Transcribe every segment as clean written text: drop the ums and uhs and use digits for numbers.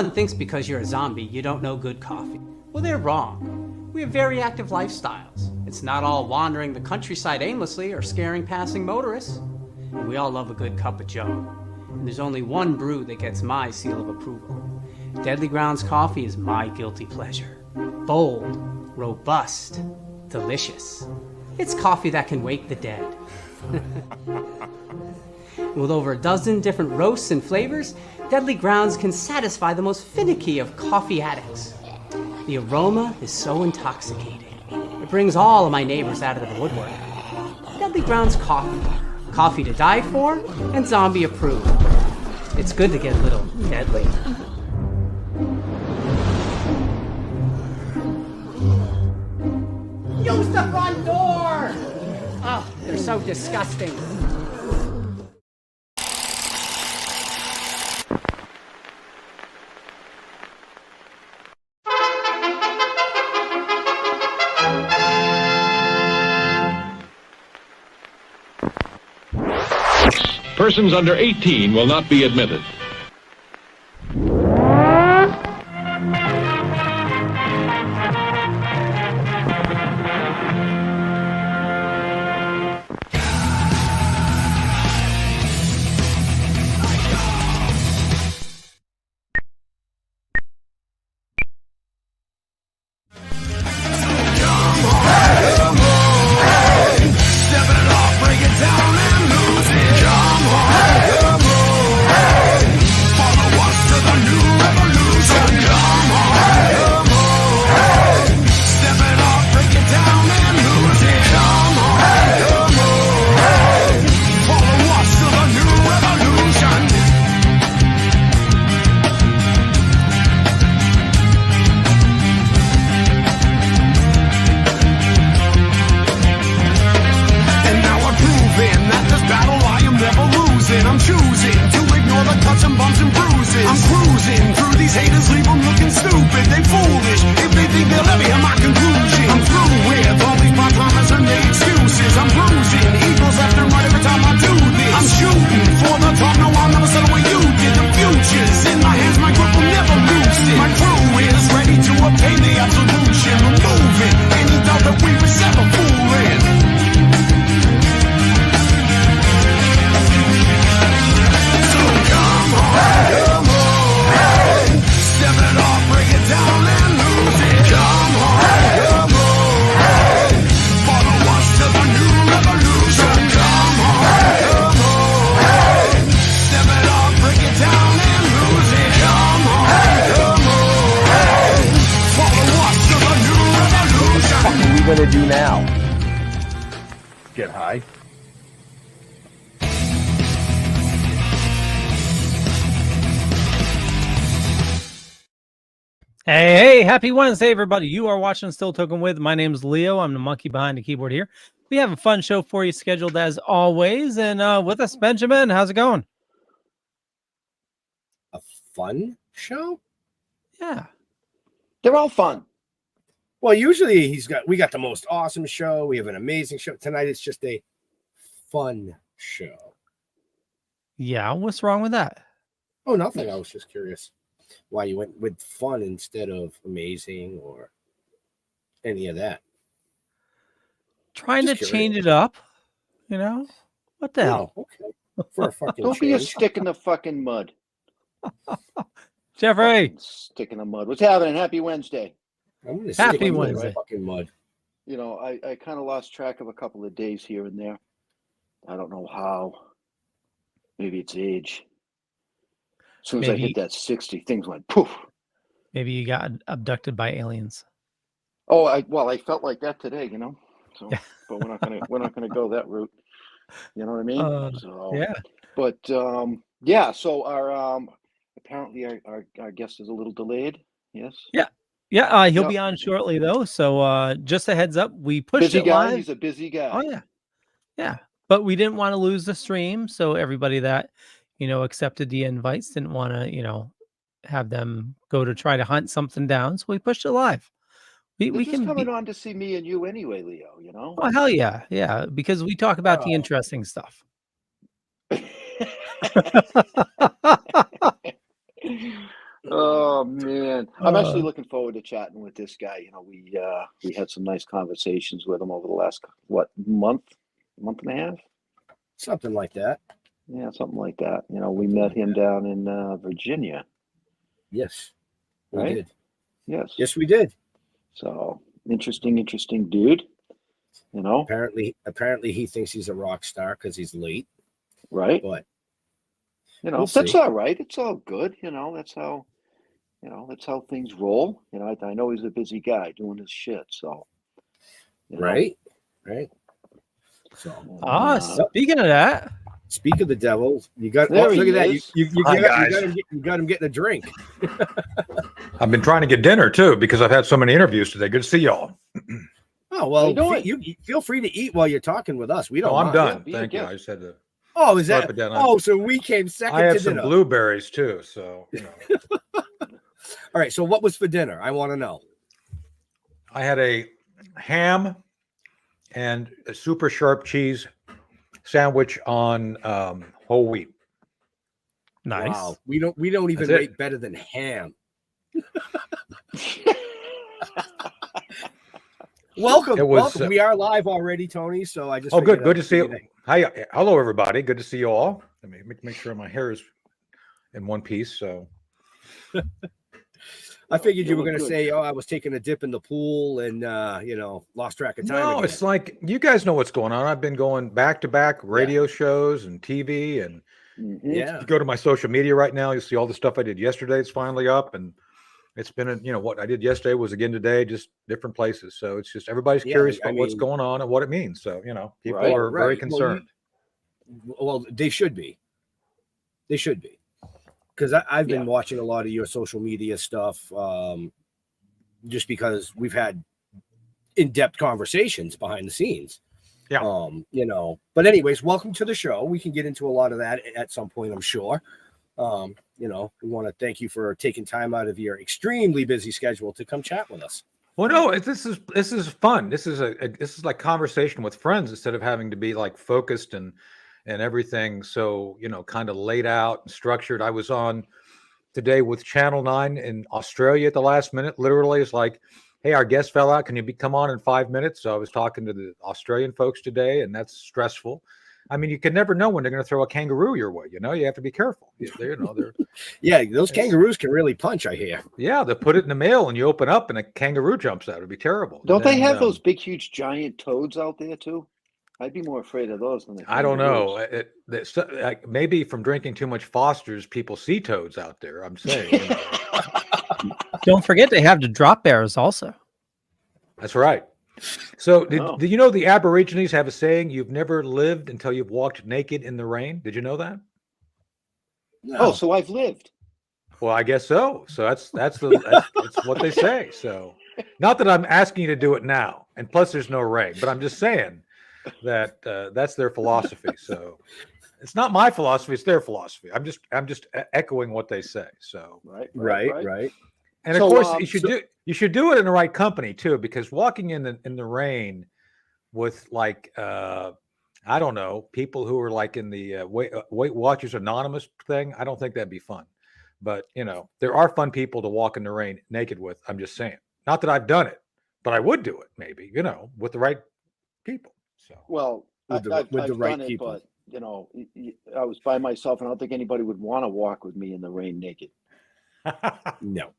Everyone thinks because you're a zombie, you don't know good coffee. Well, they're wrong. We have very active lifestyles. It's not all wandering the countryside aimlessly or scaring passing motorists. And we all love a good cup of joe. And there's only one brew that gets my seal of approval. Deadly Grounds coffee is my guilty pleasure. Bold, robust, delicious. It's coffee that can wake the dead. With over a dozen different roasts and flavors, Deadly Grounds can satisfy the most finicky of coffee addicts. The aroma is so intoxicating. It brings all of my neighbors out of the woodwork. Deadly Grounds coffee. Coffee to die for and zombie approved. It's good to get a little deadly. Use the front door! Oh, they're so disgusting. Persons under 18 will not be admitted. Hey, happy Wednesday, everybody. You are watching Still Toking With. My name is Leo. I'm the monkey behind the keyboard here. We have a fun show for you scheduled as always. And with us, Benjamin, how's it going? A fun show? Yeah. They're all fun. Well, usually we got the most awesome show. We have an amazing show. Tonight it's just a fun show. Yeah, what's wrong with that? Oh, nothing. I was just curious why you went with fun instead of amazing or any of that. Trying to change it up, you know? What the hell? Okay. For a fucking Don't be a change. stick in the fucking mud. Jeffrey. Fucking stick in the mud. What's happening? Happy Wednesday. I'm gonna Happy stick Wednesday. in the fucking mud. You know, I kind of lost track of a couple of days here and there. I don't know how. Maybe it's age. As soon as I hit that 60, things went poof. Maybe you got abducted by aliens. Oh, I felt like that today, you know. So, but we're not gonna go that route. You know what I mean? So, yeah. But yeah. So our apparently our guest is a little delayed. Yes. Yeah. Yeah. He'll be on shortly though. So just a heads up, we pushed busy it guy. live. He's a busy guy. Oh yeah. Yeah. But we didn't want to lose the stream, so everybody that accepted the invites didn't want to have them go to try to hunt something down, so we pushed it live. We can coming on to see me and you anyway, Leo. You know. Oh hell yeah, yeah! Because we talk about the interesting stuff. Oh man, I'm actually looking forward to chatting with this guy. You know, we had some nice conversations with him over the last month and a half. Something like that. Yeah, something like that. You know, we met him down in Virginia. Yes, we Right? did. Yes. Yes, we did. So interesting dude. You know, Apparently, he thinks he's a rock star because he's late. right? But You know, we'll that's see. all right. It's all good. You know, that's how things roll. You know, I know he's a busy guy doing his shit. So, you know. Right. So, Speaking of that, speak of the devil, you got. There look he at that! is. You Hi, got guys. you got him getting a drink. I've been trying to get dinner too because I've had so many interviews today. Good to see y'all. Oh well, you doing? you feel free to eat while you're talking with us. We don't. No, I'm mind. done. be a Thank you. gift. I just had to. Oh, is that? Slurp it down. Oh, so we came second I to have some dinner. blueberries too. So, you know. All right. So what was for dinner? I want to know. I had a ham and a super sharp cheese sandwich on whole wheat. nice. Wow. We don't even That's it. rate better than ham. Welcome. It was, welcome. We are live already, Tony. So I just. Oh, good. figured Good I'd to see give you. that. Hi, hello everybody. Good to see you all. Let me make sure my hair is in one piece. So I figured you were look going to good. say, "Oh, I was taking a dip in the pool and lost track of time." no, again. it's like you guys know what's going on. I've been going back to back radio shows and TV, and Mhm. Yeah. if you go to my social media right now, you see all the stuff I did yesterday. It's finally up, and it's been what I did yesterday was again today, just different places. So it's just everybody's Yeah, curious I about what's mean- going on and what it means. So people Right. are very Right. concerned. Well, they should be. They should be. Because I've been Yeah. watching a lot of your social media stuff, just because we've had in-depth conversations behind the scenes. Yeah. But anyways, welcome to the show. We can get into a lot of that at some point, I'm sure. We want to thank you for taking time out of your extremely busy schedule to come chat with us. Well, no, this is fun. This is like conversation with friends instead of having to be like focused and everything. So kind of laid out and structured. I was on today with Channel 9 in Australia at the last minute. Literally, it's like, hey, our guest fell out. Can you come on in 5 minutes? So I was talking to the Australian folks today, and that's stressful. I mean, you can never know when they're going to throw a kangaroo your way. You have to be careful. They're Yeah, those kangaroos can really punch, I hear. yeah, they put it in the mail and you open up and a kangaroo jumps out. It'd be terrible. Don't And they then, have those big, huge, giant toads out there too? I'd be more afraid of those than the I don't know. kangaroos. Like maybe from drinking too much Foster's, people see toads out there. I'm saying. Don't forget they have the drop bears also. That's right. So Oh. did you know the Aborigines have a saying, you've never lived until you've walked naked in the rain? Did you know that? Oh, so I've lived. Well, I guess so. So that's what they say. So not that I'm asking you to do it now. And plus there's no rain, but I'm just saying that that's their philosophy. So it's not my philosophy, it's their philosophy. I'm just echoing what they say. So Right. and of So, course, you should do it in the right company too, because walking in the rain with like I don't know, people who are like in the Weight Watchers Anonymous thing, I don't think that'd be fun. But there are fun people to walk in the rain naked with. I'm just saying, not that I've done it, but I would do it maybe, with the right people. So Well, With the I've right done it, people. but I was by myself, and I don't think anybody would want to walk with me in the rain naked. No.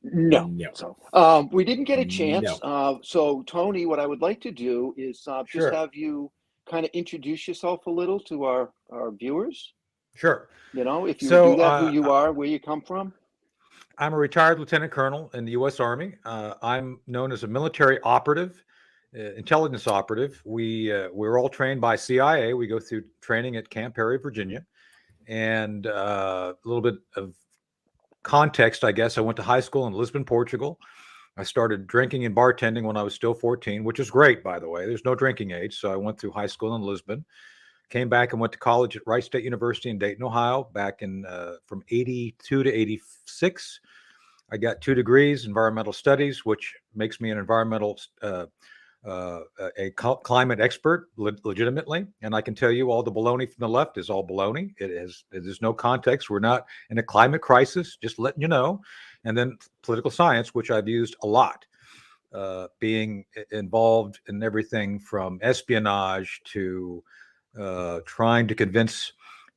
No. No. So we didn't get a chance. No. So Tony, what I would like to do is Sure. just have you kind of introduce yourself a little to our viewers. Sure. If you So, do that, who you are, where you come from. I'm a retired lieutenant colonel in the U.S. Army. I'm known as a military operative, intelligence operative. We're all trained by CIA. We go through training at Camp Perry, Virginia. And a little bit of context, I guess. I went to high school in Lisbon, Portugal. I started drinking and bartending when I was still 14, which is great, by the way. There's no drinking age. So I went through high school in Lisbon. Came back and went to college at Wright State University in Dayton, Ohio, back in from 82 to 86. I got 2 degrees, environmental studies, which makes me an environmental climate expert legitimately, and I can tell you all the baloney from the left is all baloney. There's no context. We're not in a climate crisis, just letting you know. And then political science, which I've used a lot, being involved in everything from espionage to trying to convince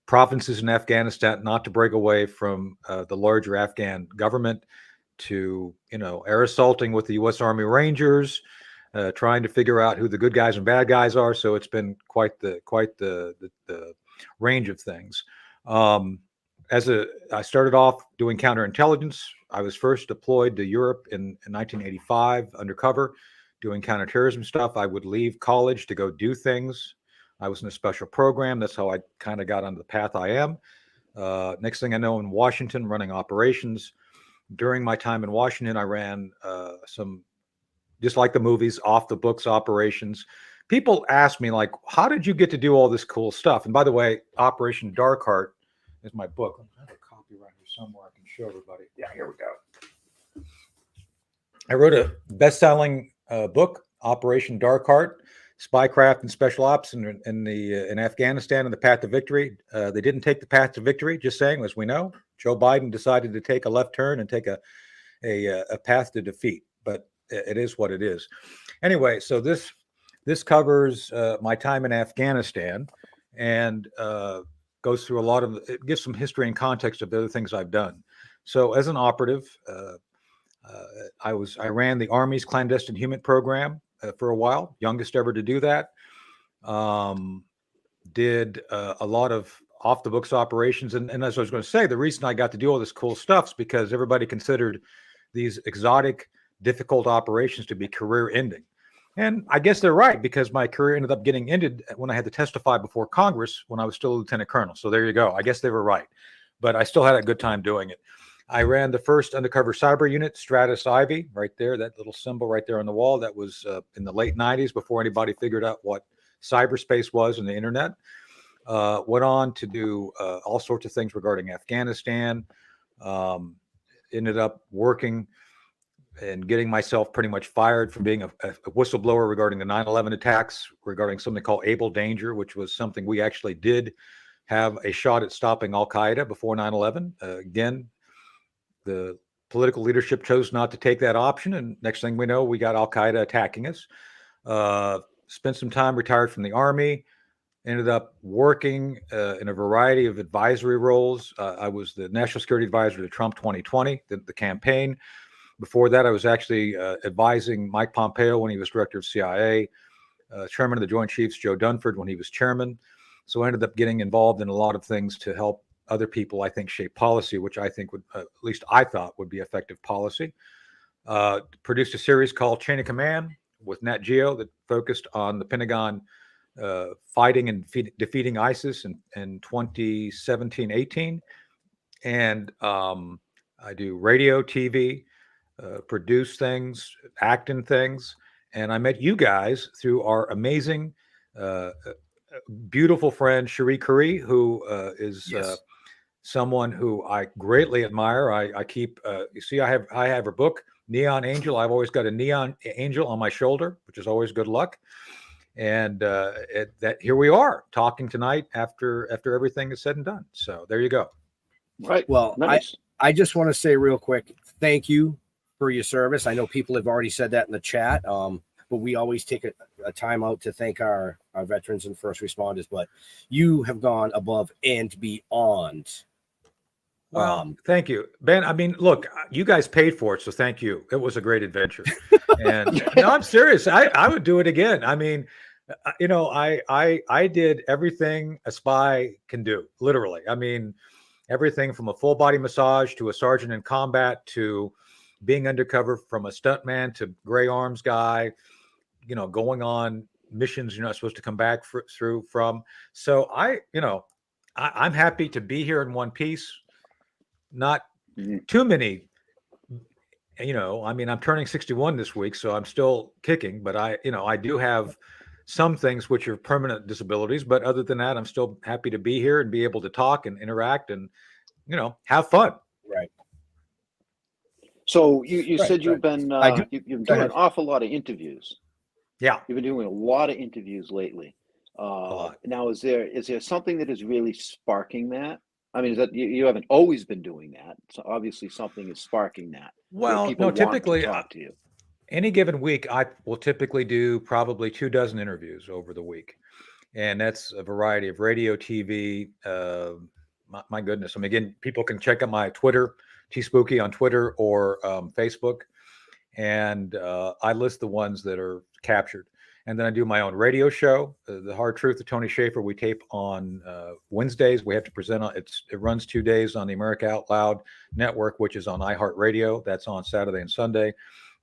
provinces in Afghanistan not to break away from the larger Afghan government, to air assaulting with the U.S. Army Rangers, trying to figure out who the good guys and bad guys are. So it's been quite the range of things. I started off doing counterintelligence. I was first deployed to Europe in 1985 undercover, doing counterterrorism stuff. I would leave college to go do things. I was in a special program. That's how I kind of got on the path I am. Next thing I know, in Washington, running operations. During my time in Washington, I ran some, just like the movies, off the books operations. People ask me, like, how did you get to do all this cool stuff? And by the way, Operation Dark Heart is my book. I have a copy right here somewhere I can show everybody. Yeah, here we go. I wrote a best-selling book, Operation Dark Heart, Spycraft and Special Ops in Afghanistan and the Path to Victory. They didn't take the path to victory, just saying, as we know. Joe Biden decided to take a left turn and take a path to defeat, but it is what it is. Anyway, so this covers my time in Afghanistan and goes through a lot of, it gives some history and context of the other things I've done. So as an operative, I ran the Army's clandestine human program for a while, youngest ever to do that. Did a lot of off the books operations. And as I was going to say, the reason I got to do all this cool stuff is because everybody considered these exotic, difficult operations to be career ending. And I guess they're right, because my career ended up getting ended when I had to testify before Congress when I was still a lieutenant colonel. So there you go. I guess they were right, but I still had a good time doing it. I ran the first undercover cyber unit, Stratus Ivy, right there, that little symbol right there on the wall. That was in the late 90s, before anybody figured out what cyberspace was and the internet. Went on to do all sorts of things regarding Afghanistan. Ended up working and getting myself pretty much fired from being a whistleblower regarding the 9/11 attacks, regarding something called Able Danger, which was something we actually did have a shot at stopping Al-Qaeda before 9/11. Again, the political leadership chose not to take that option, and next thing we know, we got Al-Qaeda attacking us. Spent some time, retired from the Army, ended up working in a variety of advisory roles. I was the National Security Advisor to Trump 2020, the campaign. Before that, I was actually advising Mike Pompeo when he was director of CIA, chairman of the Joint Chiefs, Joe Dunford, when he was chairman. So I ended up getting involved in a lot of things to help other people, I think, shape policy, which I think would, at least I thought, would be effective policy. Produced a series called Chain of Command with Nat Geo that focused on the Pentagon fighting and defeating ISIS in 2017-18. And I do radio, TV, produce things, act in things. And I met you guys through our amazing, beautiful friend, Cherie Curry, who is someone who I greatly admire. I keep, you see, I have her book, Neon Angel. I've always got a neon angel on my shoulder, which is always good luck. And that here we are talking tonight after everything is said and done. So there you go. Right. Well, nice. I just want to say real quick, thank you for your service. I know people have already said that in the chat, but we always take a time out to thank our veterans and first responders. But you have gone above and beyond. Well, thank you, Ben. I mean, look, you guys paid for it, so thank you. It was a great adventure. And no, I'm serious. I would do it again. I mean, you know, I did everything a spy can do, literally. I mean, everything from a full body massage to a sergeant in combat to being undercover, from a stuntman to gray arms guy, you know, going on missions you're not supposed to come back through from. So I'm happy to be here in one piece. Not too many, you know, I mean, I'm turning 61 this week, so I'm still kicking, but I do have some things which are permanent disabilities, but other than that, I'm still happy to be here and be able to talk and interact and, you know, have fun. Right. So you said you've been, I do. you've done an awful lot of interviews. Yeah, You've been doing a lot of interviews lately. a lot. Now, is there something that is really sparking that? I mean, is that you haven't always been doing that? So obviously, something is sparking that, where Well, people no, want to typically, talk to you. any given week, I will typically do probably 2 dozen interviews over the week. And that's a variety of radio, TV. My goodness. I mean, again, people can check out my Twitter, T Spooky on Twitter or Facebook. And I list the ones that are captured. And then I do my own radio show, The Hard Truth of Tony Shaffer. We tape on Wednesdays. We have to present on it runs 2 days on the America Out Loud network, which is on iHeartRadio. That's on Saturday and Sunday.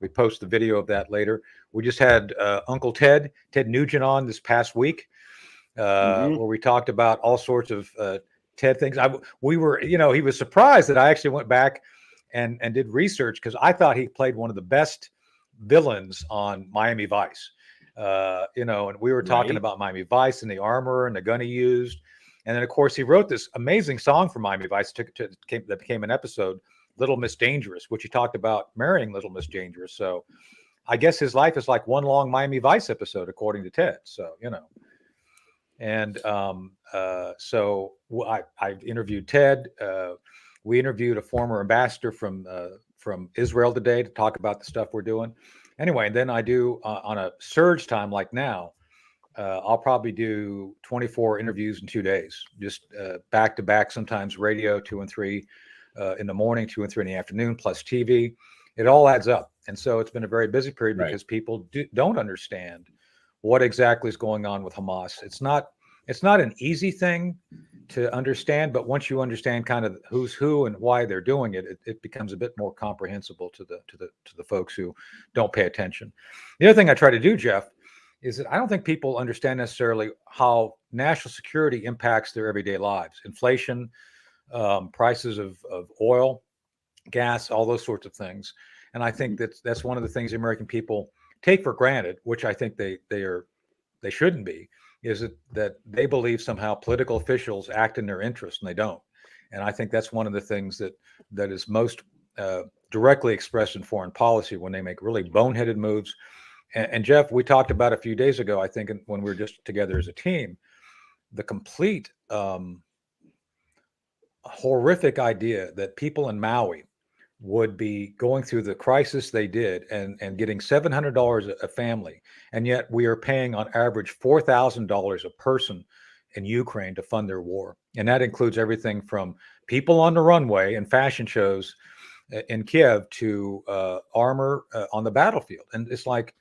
We post the video of that later. We just had Uncle Ted Nugent on this past week, where we talked about all sorts of Ted things. We were, he was surprised that I actually went back and did research, because I thought he played one of the best villains on Miami Vice. And we were talking about Miami Vice and the armor and the gun he used. And then, of course, he wrote this amazing song for Miami Vice that became an episode, Little Miss Dangerous, which he talked about marrying Little Miss Dangerous. So I guess his life is like one long Miami Vice episode, according to Ted. So, and so I interviewed Ted. We interviewed a former ambassador from Israel today to talk about the stuff we're doing. Anyway, and then I do on a surge time like now, I'll probably do 24 interviews in 2 days, just back to back, sometimes radio 2 and 3 in the morning, 2 and 3 in the afternoon, plus TV. It all adds up. And so it's been a very busy period because people don't understand what exactly is going on with Hamas. It's not an easy thing to understand, but once you understand kind of who's who and why they're doing it, it becomes a bit more comprehensible to the folks who don't pay attention. The other thing I try to do, Jeff, is that I don't think people understand necessarily how national security impacts their everyday lives. Inflation, prices of oil, gas, all those sorts of things. And I think that's one of the things the American people take for granted, which I think they shouldn't be, is that they believe somehow political officials act in their interest, and they don't. And I think that's one of the things that is most directly expressed in foreign policy, when they make really boneheaded moves. And Jeff, we talked about a few days ago, I think, when we were just together as a team, the complete horrific idea that people in Maui would be going through the crisis they did and getting $700 a family. And yet we are paying on average $4,000 a person in Ukraine to fund their war. And that includes everything from people on the runway and fashion shows in Kiev to armor on the battlefield. And it's like,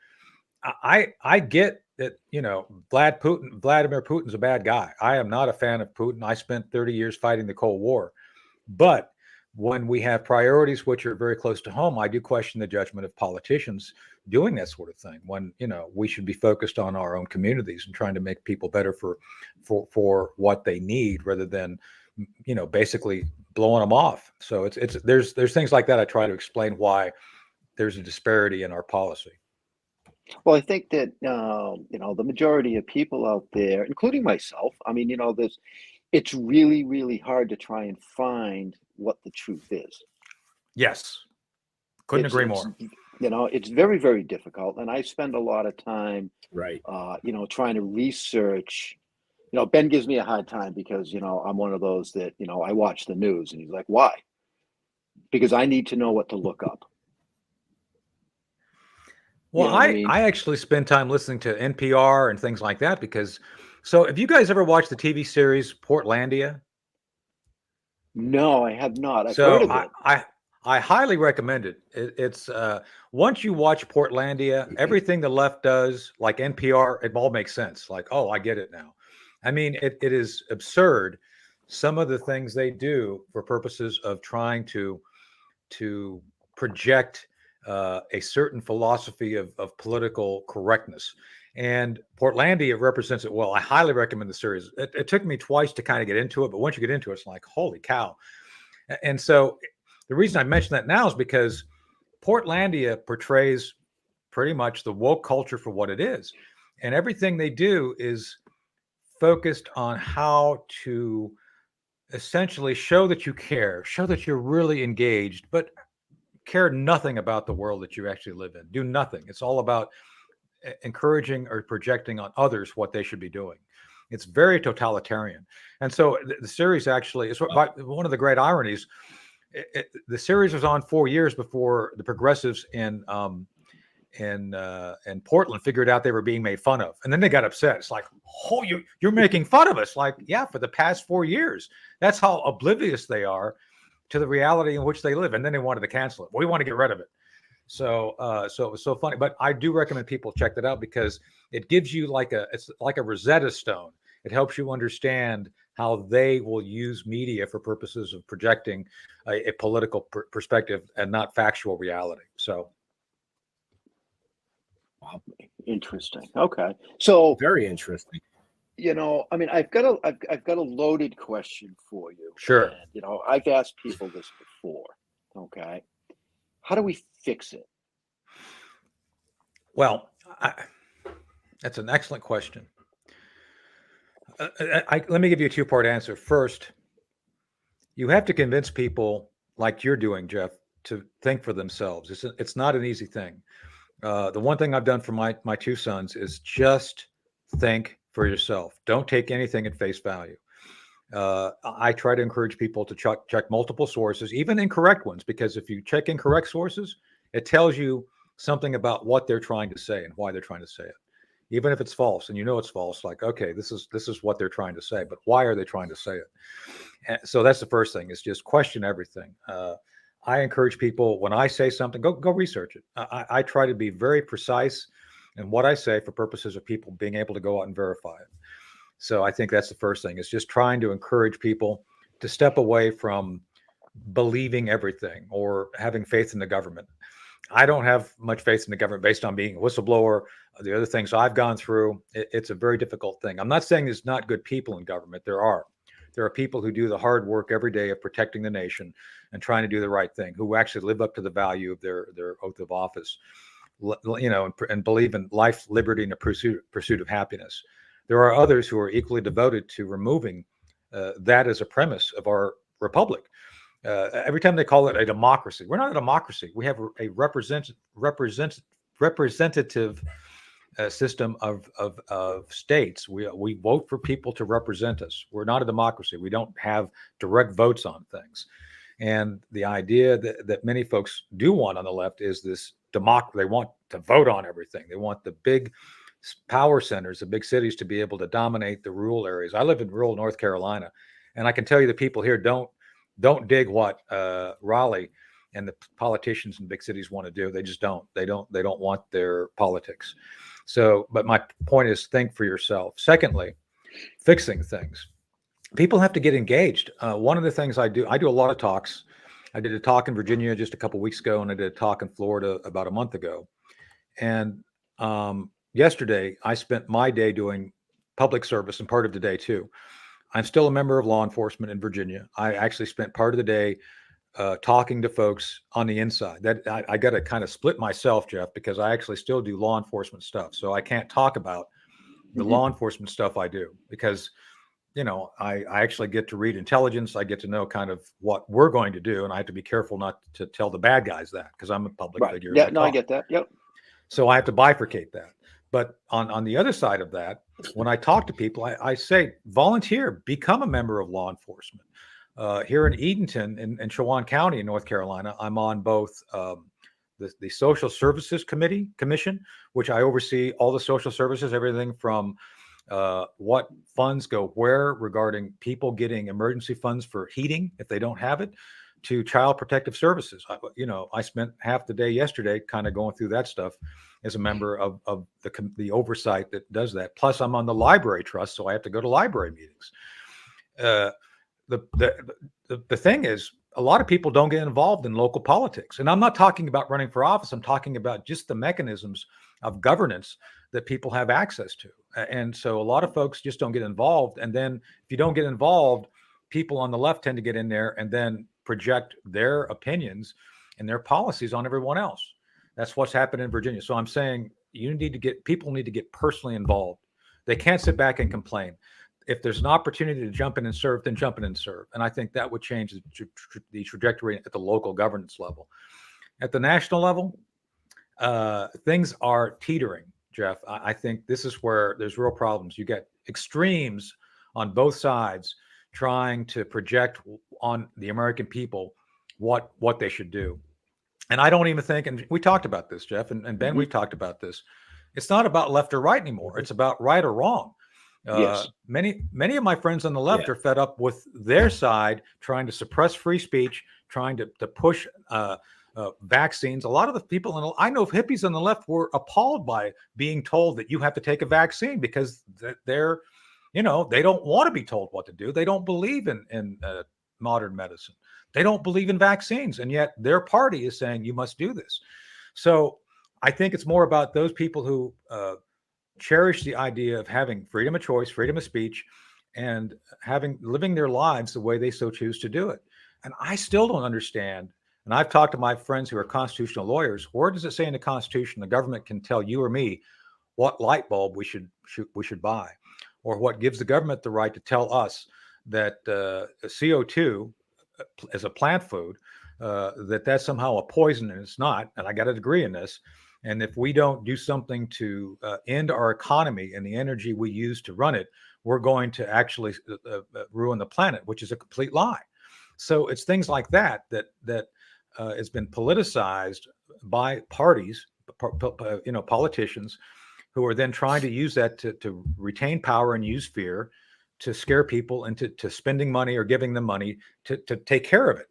I get that, Vladimir Putin's a bad guy. I am not a fan of Putin. I spent 30 years fighting the Cold War. But when we have priorities which are very close to home, I do question the judgment of politicians doing that sort of thing, when, we should be focused on our own communities and trying to make people better for what they need, rather than, basically blowing them off. So there's things like that. I try to explain why there's a disparity in our policy. Well, I think that the majority of people out there, including myself, I mean, it's really, really hard to try and find what the truth is. Yes, couldn't agree more. It's very, very difficult, and I spend a lot of time, Right. trying to research. Ben gives me a hard time because I'm one of those that I watch the news, and he's like, "Why?" Because I need to know what to look up. Well, I actually spend time listening to NPR and things like that because. So, have you guys ever watched the TV series Portlandia? No, I have not. I've heard of it. I highly recommend it. It's once you watch Portlandia, everything the left does, like NPR, it all makes sense. Like, oh, I get it now. I mean, it is absurd, some of the things they do for purposes of trying to project a certain philosophy of political correctness. And Portlandia represents it well. I highly recommend the series. It took me twice to kind of get into it, but once you get into it, it's like, holy cow. And so the reason I mention that now is because Portlandia portrays pretty much the woke culture for what it is. And everything they do is focused on how to essentially show that you care, show that you're really engaged, but care nothing about the world that you actually live in. Do nothing. It's all about encouraging or projecting on others what they should be doing. It's very totalitarian. And so the series actually is one of the great ironies. The series was on 4 years before the progressives in Portland figured out they were being made fun of, and then they got upset. It's like, oh, you're making fun of us. Like, yeah, for the past 4 years. That's how oblivious they are to the reality in which they live. And then they wanted to cancel it. We want to get rid of it. So it was so funny. But I do recommend people check that out because it gives you it's like a Rosetta Stone. It helps you understand how they will use media for purposes of projecting a political perspective and not factual reality. So. Interesting. Okay. So very interesting. I mean, I've got a loaded question for you. Sure. And, I've asked people this before. Okay. How do we fix it? Well, that's an excellent question. Let me give you a two-part answer. First, you have to convince people like you're doing, Jeff, to think for themselves. It's not an easy thing. The one thing I've done for my two sons is just think for yourself. Don't take anything at face value. I try to encourage people to check multiple sources, even incorrect ones, because if you check incorrect sources, it tells you something about what they're trying to say and why they're trying to say it. Even if it's false and it's false, like, okay, this is what they're trying to say, but why are they trying to say it? And so that's the first thing, is just question everything. I encourage people, when I say something, go research it. I try to be very precise in what I say for purposes of people being able to go out and verify it. So I think that's the first thing, is just trying to encourage people to step away from believing everything or having faith in the government. I don't have much faith in the government based on being a whistleblower. The other things I've gone through, it's a very difficult thing. I'm not saying there's not good people in government. There are people who do the hard work every day of protecting the nation and trying to do the right thing, who actually live up to the value of their oath of office, and believe in life, liberty, and the pursuit of happiness. There are others who are equally devoted to removing that as a premise of our republic. Every time they call it a democracy, we're not a democracy. We have a representative system of states. We vote for people to represent us. We're not a democracy. We don't have direct votes on things. And the idea that many folks do want on the left is this democracy. They want to vote on everything. They want the big power centers, the big cities, to be able to dominate the rural areas. I live in rural North Carolina, and I can tell you the people here don't dig what Raleigh and the politicians in big cities want to do. They just don't. They don't want their politics. So, but my point is, think for yourself. Secondly, fixing things. People have to get engaged. One of the things I do a lot of talks. I did a talk in Virginia just a couple of weeks ago, and I did a talk in Florida about a month ago. And yesterday, I spent my day doing public service and part of the day too. I'm still a member of law enforcement in Virginia. I actually spent part of the day talking to folks on the inside. That I got to kind of split myself, Jeff, because I actually still do law enforcement stuff. So I can't talk about the law enforcement stuff I do, because I actually get to read intelligence. I get to know kind of what we're going to do, and I have to be careful not to tell the bad guys that, because I'm a public figure. Yeah, I get that. Yep. So I have to bifurcate that. But on the other side of that, when I talk to people, I say, volunteer, become a member of law enforcement. Here in Edenton, in Chowan County in North Carolina, I'm on both the Social Services Commission, which I oversee all the social services, everything from what funds go where regarding people getting emergency funds for heating if they don't have it, to child protective services. I spent half the day yesterday kind of going through that stuff as a member of the oversight that does that. Plus, I'm on the library trust, so I have to go to library meetings. The thing is, a lot of people don't get involved in local politics, and I'm not talking about running for office. I'm talking about just the mechanisms of governance that people have access to. And so a lot of folks just don't get involved. And then if you don't get involved, people on the left tend to get in there and then project their opinions and their policies on everyone else. That's what's happened in Virginia. So I'm saying people need to get personally involved. They can't sit back and complain. If there's an opportunity to jump in and serve, then jump in and serve. And I think that would change the trajectory at the local governance level. At the national level, things are teetering. Jeff. I think this is where there's real problems. You get extremes on both sides trying to project on the American people what they should do. And I don't even think, and we talked about this, Jeff, and Ben, we've talked about this. It's not about left or right anymore. It's about right or wrong. Yes. Many of my friends on the left are fed up with their side trying to suppress free speech, trying to push vaccines. A lot of the people, I know hippies on the left were appalled by being told that you have to take a vaccine because they're, they don't want to be told what to do. They don't believe in modern medicine. They don't believe in vaccines. And yet their party is saying you must do this. So I think it's more about those people who cherish the idea of having freedom of choice, freedom of speech, and living their lives the way they so choose to do it. And I still don't understand. And I've talked to my friends who are constitutional lawyers. Where does it say in the Constitution the government can tell you or me what light bulb we should buy, or what gives the government the right to tell us that CO2 as a plant food, that's somehow a poison, and it's not. And I got a degree in this. And if we don't do something to end our economy and the energy we use to run it, we're going to actually ruin the planet, which is a complete lie. So it's things like that has been politicized by parties, politicians, who are then trying to use that to retain power and use fear to scare people into spending money or giving them money to take care of it.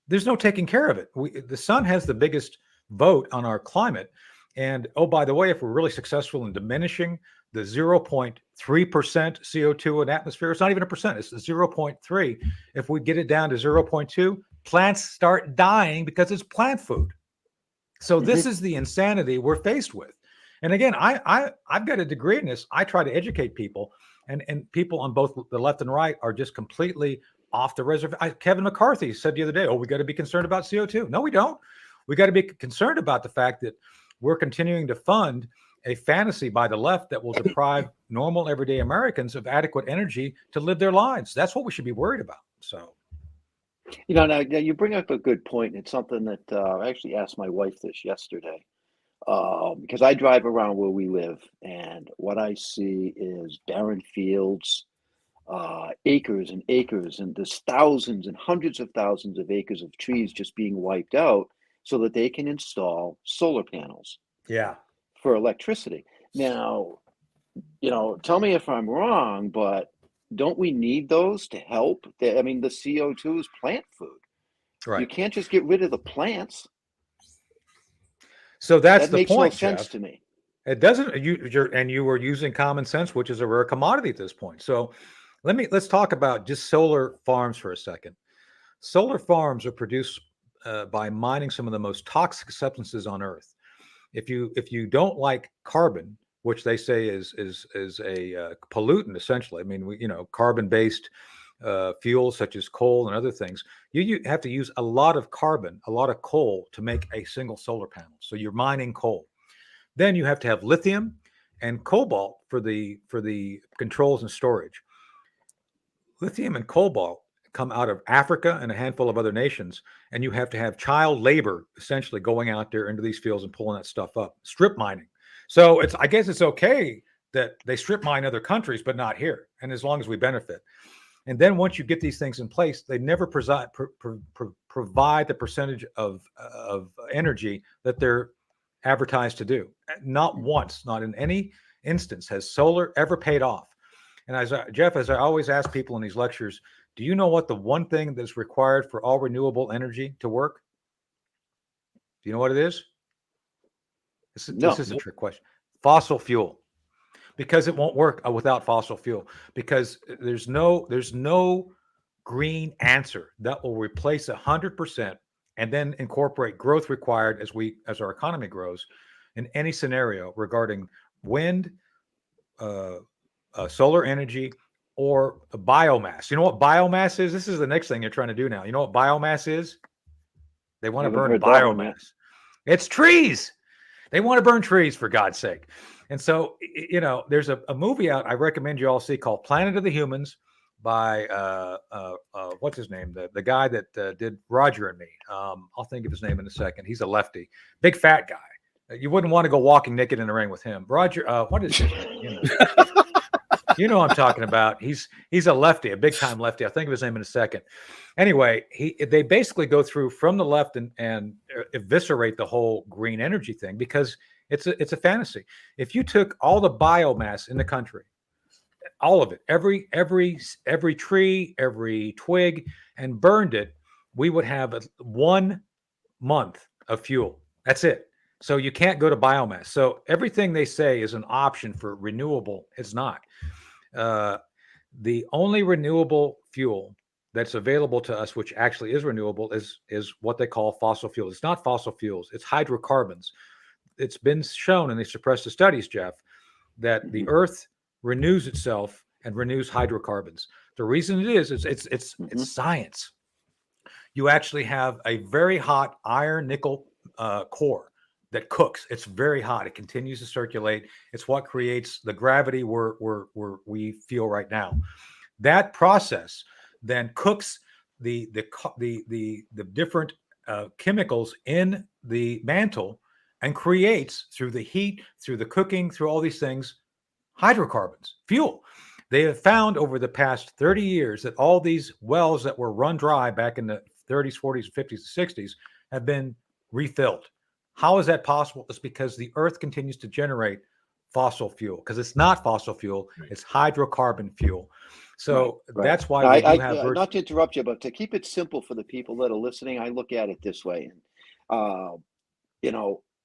There's no taking care of it. The sun has the biggest vote on our climate. And oh, by the way, if we're really successful in diminishing the 0.3% CO2 in atmosphere, it's not even a percent, it's the 0.3. If we get it down to 0.2, plants start dying because it's plant food. So this is the insanity we're faced with. And again, I've got a degree in this. I try to educate people, and people on both the left and right are just completely off the reservation. Kevin McCarthy said the other day, we got to be concerned about CO2. No, we don't. We got to be concerned about the fact that we're continuing to fund a fantasy by the left that will deprive normal everyday Americans of adequate energy to live their lives. That's what we should be worried about. So, now you bring up a good point. It's something that I actually asked my wife this yesterday, because I drive around where we live, and what I see is barren fields, acres and acres, and there's thousands and hundreds of thousands of acres of trees just being wiped out so that they can install solar panels for electricity. Now, tell me if I'm wrong, but don't we need those to help? The CO2 is plant food. Right. You can't just get rid of the plants. So that makes point, no sense Jeff. To me. It doesn't. You were using common sense, which is a rare commodity at this point. So let's talk about just solar farms for a second. Solar farms are produced by mining some of the most toxic substances on Earth. If you don't like carbon, which they say is a pollutant, essentially. I mean, carbon-based fuels such as coal and other things, you have to use a lot of carbon, a lot of coal to make a single solar panel. So you're mining coal. Then you have to have lithium and cobalt for the controls and storage. Lithium and cobalt come out of Africa and a handful of other nations, and you have to have child labor essentially going out there into these fields and pulling that stuff up, strip mining. So I guess it's okay that they strip mine other countries, but not here. And as long as we benefit. And then once you get these things in place, they never provide the percentage of energy that they're advertised to do. Not once, not in any instance has solar ever paid off. And Jeff, as I always ask people in these lectures, do you know what the one thing that's required for all renewable energy to work? Do you know what it is? This is a trick question. Fossil fuel. Because it won't work without fossil fuel. Because there's no green answer that will replace 100% and then incorporate growth required as our economy grows in any scenario regarding wind, solar energy, or biomass. You know what biomass is? This is the next thing you're trying to do now. You know what biomass is? They want to burn biomass. It's trees. They want to burn trees, for God's sake. And so, there's a movie out I recommend you all see called Planet of the Humans by, what's his name? The guy that did Roger and Me. I'll think of his name in a second. He's a lefty, big fat guy. You wouldn't want to go walking naked in the rain with him. Roger, what is his name? You know what I'm talking about. He's a lefty, a big time lefty. I'll think of his name in a second. Anyway, they basically go through from the left and eviscerate the whole green energy thing because it's a fantasy. If you took all the biomass in the country, all of it, every tree, every twig, and burned it, we would have 1 month of fuel. That's it. So you can't go to biomass. So everything they say is an option for renewable. It's not. The only renewable fuel that's available to us, which actually is renewable, is what they call fossil fuels. It's not fossil fuels. It's hydrocarbons. It's been shown in the suppressive studies, Jeff, that the Earth renews itself and renews hydrocarbons. The reason it is it's science. You actually have a very hot iron nickel core that cooks. It's very hot. It continues to circulate. It's what creates the gravity we feel right now. That process then cooks the different chemicals in the mantle and creates, through the heat, through the cooking, through all these things, hydrocarbons, fuel. They have found over the past 30 years that all these wells that were run dry back in the 30s, 40s, 50s, 60s have been refilled. How is that possible? It's because the Earth continues to generate fossil fuel, because it's not fossil fuel, it's hydrocarbon fuel. So that's why we have not to interrupt you, but to keep it simple for the people that are listening, I look at it this way.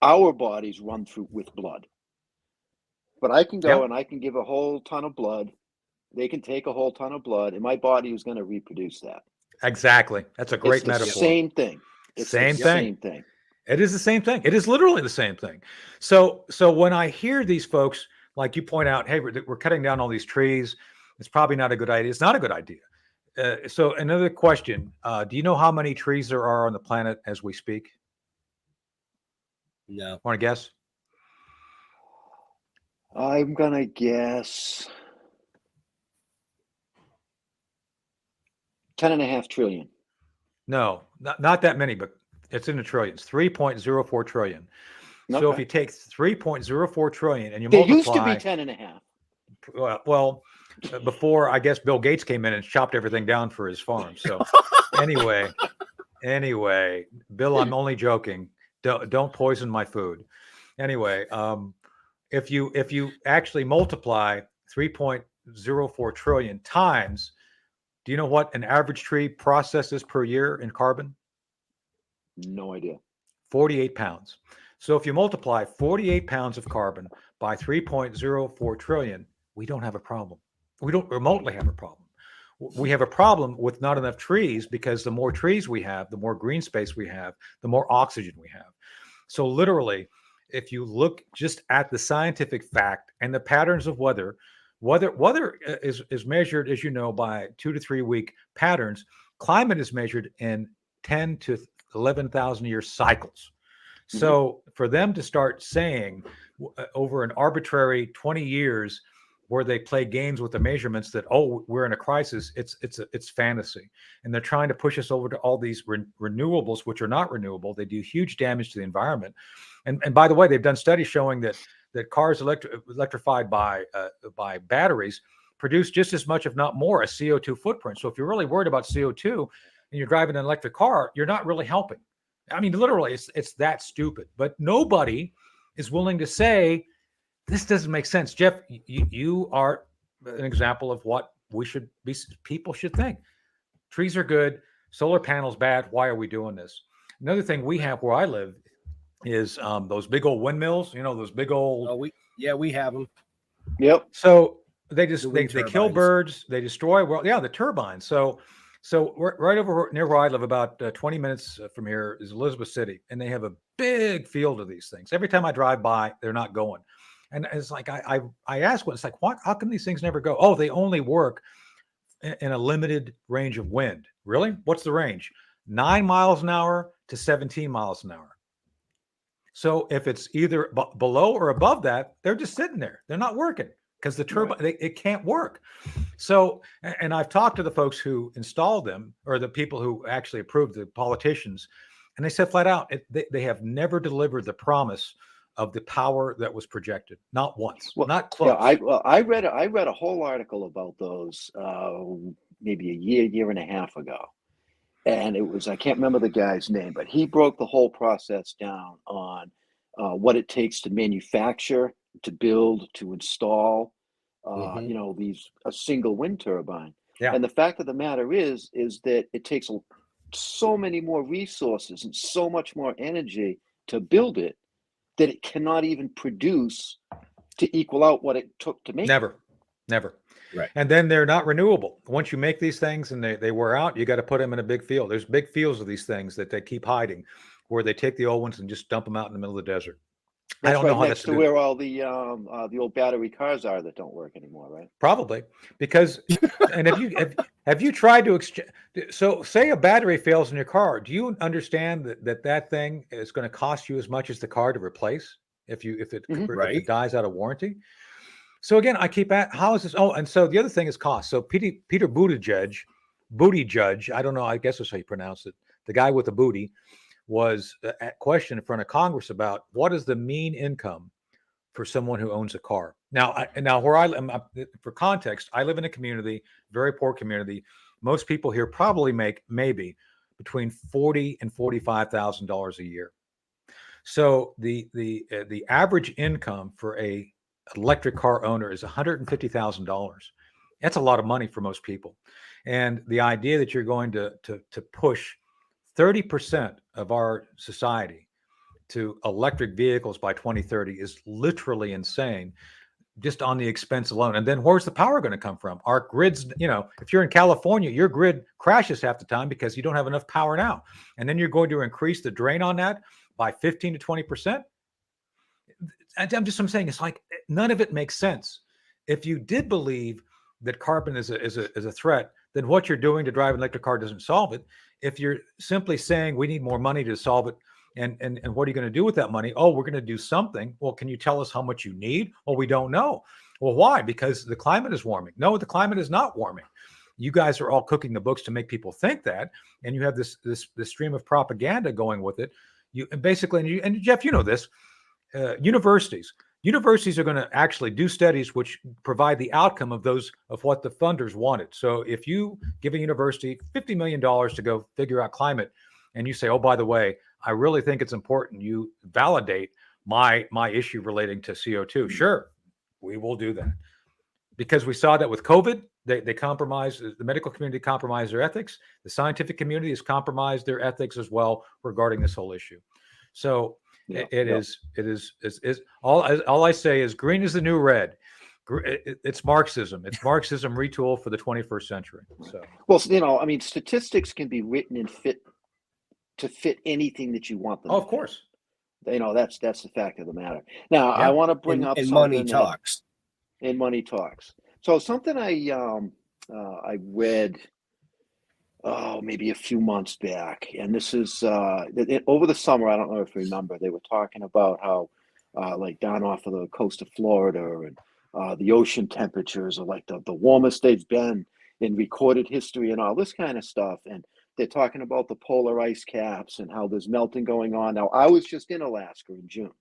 Our bodies run through with blood. But I can go and I can give a whole ton of blood. They can take a whole ton of blood, and my body is going to reproduce that. Exactly. That's a great metaphor. Same thing. It's same the thing. Same thing. It is the same thing. It is literally the same thing. So when I hear these folks, like you point out, hey, we're cutting down all these trees, it's probably not a good idea. It's not a good idea. So another question, do you know how many trees there are on the planet as we speak? No. Want to guess? I'm going to guess 10.5 trillion. No, not that many, but it's in the trillions, 3.04 trillion. Okay. So if you take 3.04 trillion and you multiply. It used to be 10.5. Well, before I guess Bill Gates came in and chopped everything down for his farm. So anyway, Bill, I'm only joking. Don't poison my food. Anyway, if you actually multiply 3.04 trillion times, do you know what an average tree processes per year in carbon? No idea. 48 pounds. So if you multiply 48 pounds of carbon by 3.04 trillion, we don't have a problem. We don't remotely have a problem. We have a problem with not enough trees, because the more trees we have, the more green space we have, the more oxygen we have. So literally, if you look just at the scientific fact and the patterns of weather is measured, as you know, by 2 to 3 week patterns. Climate is measured in 10 to 11,000 year cycles. So for them to start saying over an arbitrary 20 years where they play games with the measurements that, oh, we're in a crisis, it's fantasy. And they're trying to push us over to all these renewables, which are not renewable. They do huge damage to the environment. And by the way, they've done studies showing that cars electrified by batteries produce just as much, if not more, a CO2 footprint. So if you're really worried about CO2 and you're driving an electric car, you're not really helping. I mean, literally, it's that stupid. But nobody is willing to say, this doesn't make sense. Jeff, you are an example of what people should think. Trees are good. Solar panels bad. Why are we doing this? Another thing we have where I live is those big old windmills, those big old. We have them. Yep. So they kill birds. They destroy. The turbines. So right over near where I live, about 20 minutes from here, is Elizabeth City, and they have a big field of these things. Every time I drive by, they're not going. And it's like I ask one, it's like, what? How come these things never go? Oh, they only work in a limited range of wind. Really? What's the range? 9 miles an hour to 17 miles an hour. So if it's either below or above that, they're just sitting there. They're not working because the turbine, it can't work. So, and I've talked to the folks who installed them, or the people who actually approved, the politicians, and they said flat out, they have never delivered the promise of 9 miles an hour to 17 miles an hour. So if it's either below or above that, they're just sitting there. They're not working because the turbine, it can't work. So, and I've talked to the folks who installed them, or the people who actually approved the politicians, and they said flat out, they have never delivered the promise of the power that was projected. Not once, Well, not yeah, close. I read a whole article about those maybe a year and a half ago, and it was, I can't remember the guy's name, but he broke the whole process down on what it takes to manufacture, to build, to install, Mhm. you know, a single wind turbine. Yeah. And the fact of the matter is that it takes so many more resources and so much more energy to build it that it cannot even produce to equal out what it took to make it. Never. Right. And then they're not renewable. Once you make these things and they wear out, you got to put them in a big field. There's big fields of these things that they keep hiding, where they take the old ones and just dump them out in the middle of the desert. I That's don't know right how next that's to where all the old battery cars are that don't work anymore, right? Probably because, and have you tried to exchange? So say a battery fails in your car. Do you understand that thing is going to cost you as much as the car to replace if it Right. dies out of warranty? So again, I keep at how is this? Oh, and so the other thing is cost. So Peter Buttigieg, I don't know, I guess that's how you pronounce it. The guy with the booty was questioned in front of Congress about what is the mean income for someone who owns a car. Now where I am, for context, I live in a community, very poor community. Most people here probably make maybe between $40,000 and $45,000 a year. So the average income for a electric car owner is $150,000. That's a lot of money for most people. And the idea that you're going to push 30% of our society to electric vehicles by 2030 is literally insane, just on the expense alone. And then where's the power going to come from? Our grids, if you're in California, your grid crashes half the time because you don't have enough power now. And then you're going to increase the drain on that by 15 to 20%. I'm saying it's like none of it makes sense. If you did believe that carbon is a threat, then what you're doing to drive an electric car doesn't solve it. If you're simply saying we need more money to solve it, and what are you going to do with that money? Oh, we're going to do something. Well, can you tell us how much you need? Well, we don't know. Well, why? Because the climate is warming. No, the climate is not warming. You guys are all cooking the books to make people think that, and you have this stream of propaganda going with it. And Jeff, you know this. Universities are going to actually do studies which provide the outcome of what the funders wanted. So if you give a university $50 million to go figure out climate, and you say, oh, by the way, I really think it's important you validate my issue relating to CO2. Sure, we will do that. Because we saw that with COVID, they compromised, the medical community compromised their ethics. The scientific community has compromised their ethics as well regarding this whole issue. So it is all I say is green is the new red. It's Marxism. It's Marxism retool for the 21st century. So, well, I mean, statistics can be written and fit anything that you want them. Oh, of course. That's the fact of the matter. Now, Yeah. I want to bring up and something money talks. And money talks. So something I read maybe a few months back, and this is over the summer. I don't know if you remember. They were talking about how like down off of the coast of Florida, and the ocean temperatures are like the warmest they've been in recorded history, and all this kind of stuff. And they're talking about the polar ice caps and how there's melting going on. Now, I was just in Alaska in June.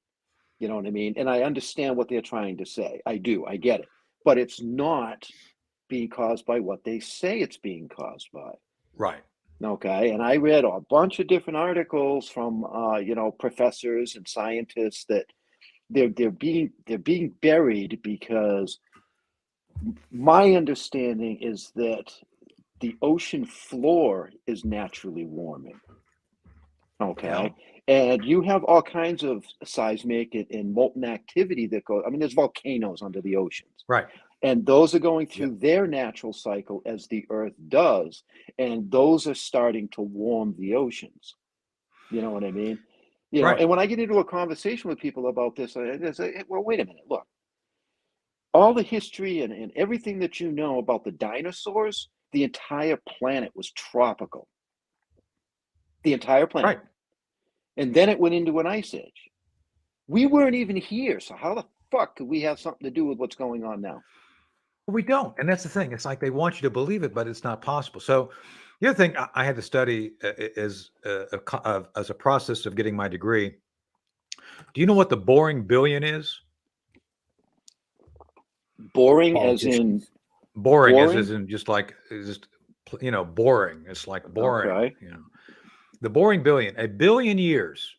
You know what I mean? And I understand what they're trying to say. I do. I get it. But it's not being caused by what they say it's being caused by. Right. Okay. And I read a bunch of different articles from professors and scientists that they're being buried, because my understanding is that the ocean floor is naturally warming. Okay. Yeah. And you have all kinds of seismic and molten activity that goes. I mean, there's volcanoes under the oceans. Right. And those are going through their natural cycle as the Earth does. And those are starting to warm the oceans. You know what I mean? Right. And when I get into a conversation with people about this, I say, well, wait a minute, look. All the history and everything that you know about the dinosaurs, the entire planet was tropical. The entire planet. Right. And then it went into an ice age. We weren't even here. So how the fuck could we have something to do with what's going on now? We don't. And that's the thing. It's like they want you to believe it, but it's not possible. So the other thing I had to study is as a process of getting my degree Do you know what the boring billion is? Boring as in Politicians. Boring, Boring? as in just like boring. It's like boring. Okay. The boring billion. A billion years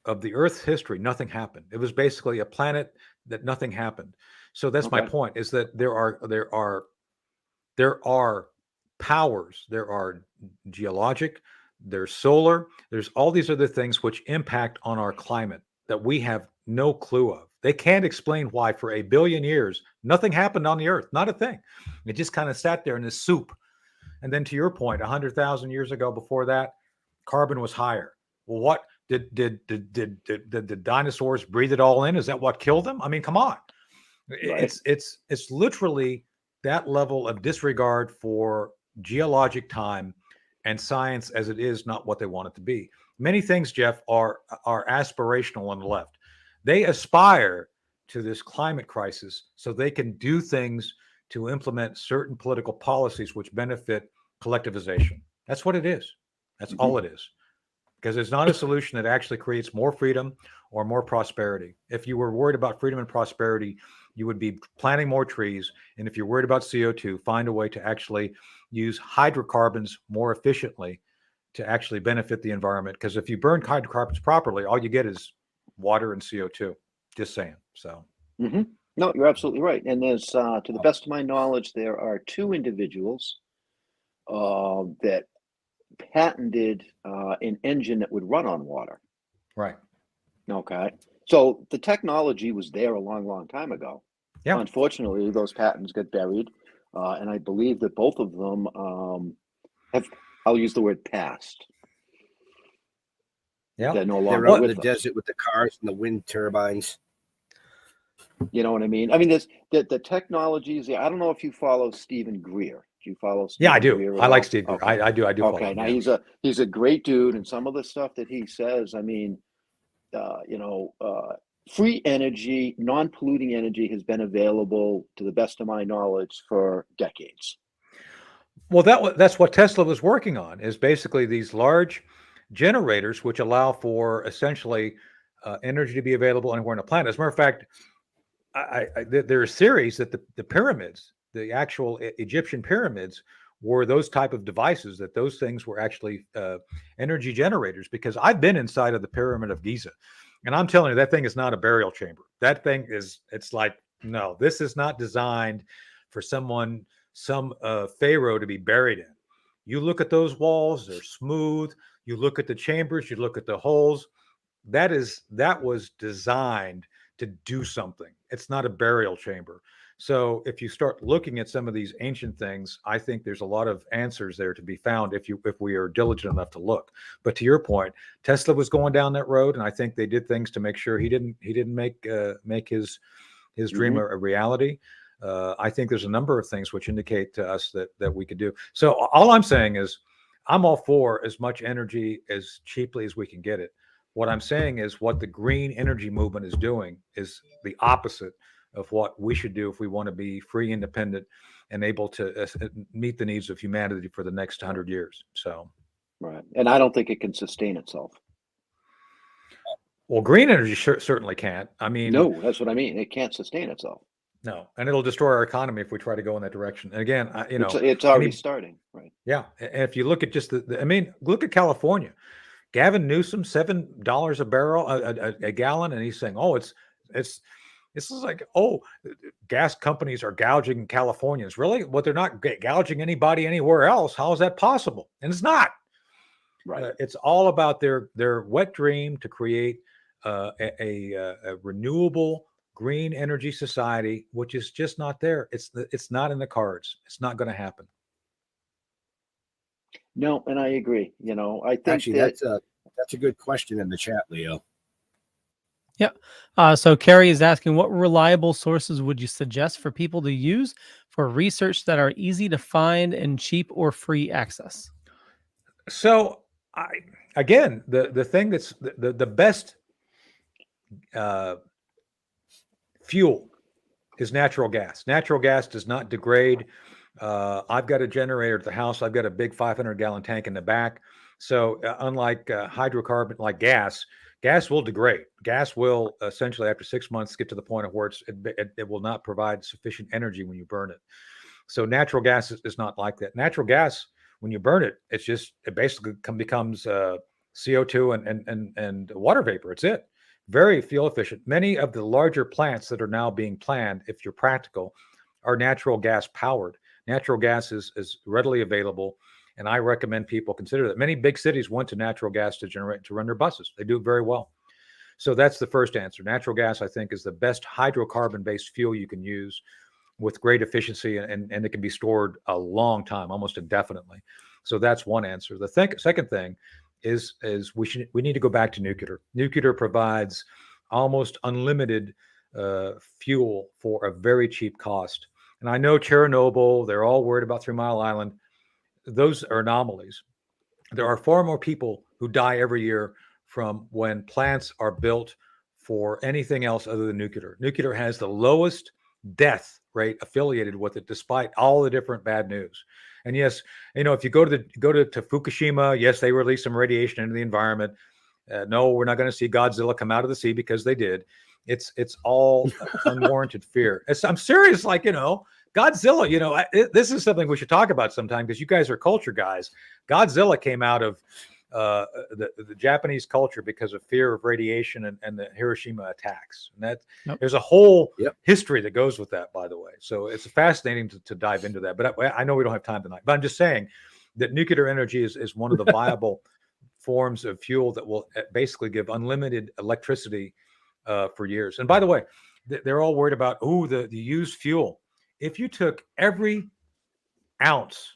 of the Earth's history, nothing happened. It was basically a planet that nothing happened. So that's my Okay. point: is that there are powers. There are geologic. There's solar. There's all these other things which impact on our climate that we have no clue of. They can't explain why for a billion years nothing happened on the Earth, not a thing. It just kind of sat there in this soup. And then to your point, 100,000 years ago, before that, carbon was higher. Well, what did the dinosaurs breathe it all in? Is that what killed them? I mean, come on. Right. It's literally that level of disregard for geologic time and science as it is not what they want it to be. Many things, Jeff, are aspirational on the left. They aspire to this climate crisis so they can do things to implement certain political policies which benefit collectivization. That's what it is. That's all it is. Because it's not a solution that actually creates more freedom or more prosperity. If you were worried about freedom and prosperity, you would be planting more trees. And if you're worried about CO2, find a way to actually use hydrocarbons more efficiently to actually benefit the environment. Because if you burn hydrocarbons properly, all you get is water and CO2. Just saying. So. Mm-hmm. No, you're absolutely right. And there's, to the best of my knowledge, there are two individuals that patented an engine that would run on water. Right. Okay. So the technology was there a long, long time ago. Yeah. Unfortunately, those patents got buried. And I believe that both of them have, I'll use the word passed. Yeah. They're no They're longer out in with the us. desert with the cars and the wind turbines. You know what I mean? I mean, there's the technologies. I don't know if you follow Stephen Greer. Do you follow Stephen Yeah, I do. Greer at I like all? Steve Greer. Okay. I do follow Okay. him. Now Yeah. he's a great dude, and some of the stuff that he says, I mean, free energy, non-polluting energy has been available, to the best of my knowledge, for decades. Well, that's what Tesla was working on, is basically these large generators which allow for essentially energy to be available anywhere on the planet. As a matter of fact, there are series that the pyramids, the actual Egyptian pyramids, were those type of devices, that those things were actually energy generators. Because I've been inside of the Pyramid of Giza, and I'm telling you, that thing is not a burial chamber. That thing it's like, no, this is not designed for some pharaoh to be buried in. You look at those walls, they're smooth. You look at the chambers, you look at the holes. That was designed to do something. It's not a burial chamber. So if you start looking at some of these ancient things, I think there's a lot of answers there to be found if we are diligent enough to look. But to your point, Tesla was going down that road, and I think they did things to make sure he didn't make his dream a reality. I think there's a number of things which indicate to us that we could do. So all I'm saying is, I'm all for as much energy as cheaply as we can get it. What I'm saying is, what the green energy movement is doing is the opposite of what we should do if we want to be free, independent, and able to meet the needs of humanity for the next 100 years. So, right. And I don't think it can sustain itself. Well, green energy certainly can't. I mean, no, that's what I mean. It can't sustain itself. No, and it'll destroy our economy if we try to go in that direction. And again, it's already starting, right? Yeah, and if you look at just look at California. Gavin Newsom, $7 a barrel, a gallon, and he's saying, "Oh, it's like, oh, gas companies are gouging Californians." Really? What, they're not gouging anybody anywhere else? How is that possible? And it's not. Right. It's all about their wet dream to create a renewable green energy society, which is just not there. It's not in the cards. It's not going to happen. No, and I agree. I think actually that's a good question in the chat, Leo. Yeah. So Carrie is asking, what reliable sources would you suggest for people to use for research that are easy to find and cheap or free access? So the thing that's the best fuel is natural gas. Natural gas does not degrade. I've got a generator at the house. I've got a big 500-gallon tank in the back. So unlike hydrocarbon, like gas, gas will degrade. Gas will essentially, after 6 months, get to the point of where it will not provide sufficient energy when you burn it. So natural gas is not like that. Natural gas, when you burn it, it basically becomes CO2 and water vapor. It's it. Very fuel efficient. Many of the larger plants that are now being planned, if you're practical, are natural gas powered. Natural gas is readily available, and I recommend people consider that. Many big cities went to natural gas to run their buses. They do it very well. So that's the first answer. Natural gas, I think, is the best hydrocarbon-based fuel you can use with great efficiency, and it can be stored a long time, almost indefinitely. So that's one answer. The second thing is we need to go back to nuclear. Nuclear provides almost unlimited fuel for a very cheap cost. And I know Chernobyl, they're all worried about 3 Mile Island. Those are anomalies. There are far more people who die every year from when plants are built for anything else other than nuclear. Nuclear has the lowest death rate affiliated with it, despite all the different bad news. And yes, if you go to Fukushima, yes, they released some radiation into the environment. No, we're not going to see Godzilla come out of the sea, because they did. It's all unwarranted fear. I'm serious, Godzilla. This is something we should talk about sometime, because you guys are culture guys. Godzilla came out of the Japanese culture because of fear of radiation and the Hiroshima attacks. And there's a whole history that goes with that, by the way. So it's fascinating to dive into that. But I know we don't have time tonight. But I'm just saying that nuclear energy is one of the viable forms of fuel that will basically give unlimited electricity for years. And by the way, they're all worried about the used fuel. If you took every ounce,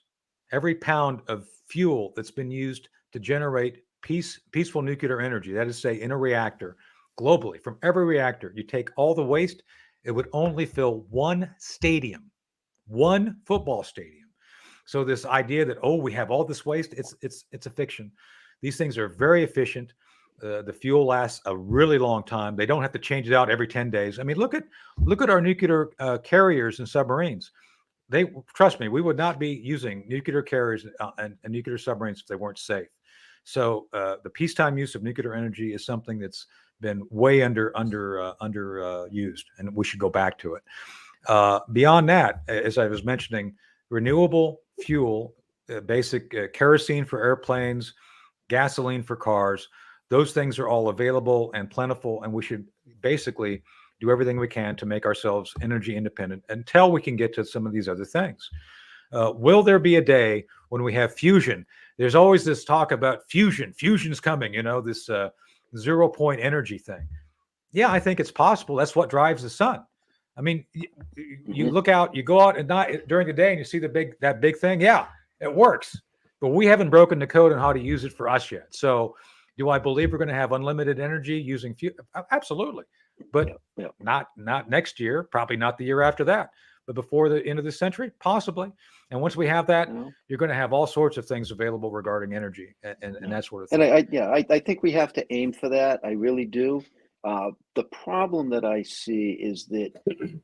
every pound of fuel that's been used to generate peaceful nuclear energy, that is, say, in a reactor, globally, from every reactor, you take all the waste, it would only fill one stadium, one football stadium. So this idea that, we have all this waste, it's a fiction. These things are very efficient. The fuel lasts a really long time. They don't have to change it out every 10 days. I mean, look at our nuclear carriers and submarines. Trust me, we would not be using nuclear carriers and nuclear submarines if they weren't safe. So the peacetime use of nuclear energy is something that's been way underused, and we should go back to it. Beyond that, as I was mentioning, renewable fuel, basic kerosene for airplanes, gasoline for cars, those things are all available and plentiful, and we should basically do everything we can to make ourselves energy independent until we can get to some of these other things. Will there be a day when we have fusion? There's always this talk about fusion. Fusion's coming, this 0 point energy thing. Yeah, I think it's possible. That's what drives the sun. I mean, you look out, you go out at night during the day and you see that big thing. Yeah, it works. But we haven't broken the code on how to use it for us yet. So do I believe we're going to have unlimited energy using fuel? Absolutely. But not next year, probably not the year after that. But before the end of the century, possibly. And once we have that, you're going to have all sorts of things available regarding energy and that sort of thing. And I think we have to aim for that. I really do. The problem that I see is that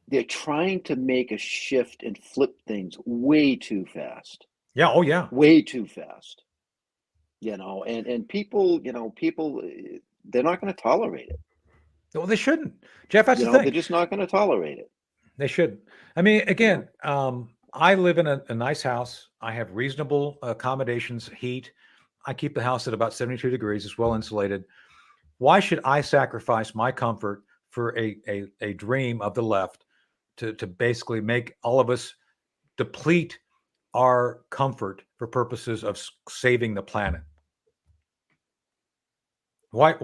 they're trying to make a shift and flip things way too fast. Yeah. Oh, yeah. Way too fast. And people, they're not going to tolerate it. Well, they shouldn't. Jeff, that's the thing. They're just not going to tolerate it. They shouldn't. I mean, again, I live in a nice house. I have reasonable accommodations, heat. I keep the house at about 72 degrees. It's well insulated. Why should I sacrifice my comfort for a dream of the left to basically make all of us deplete our comfort for purposes of saving the planet? Why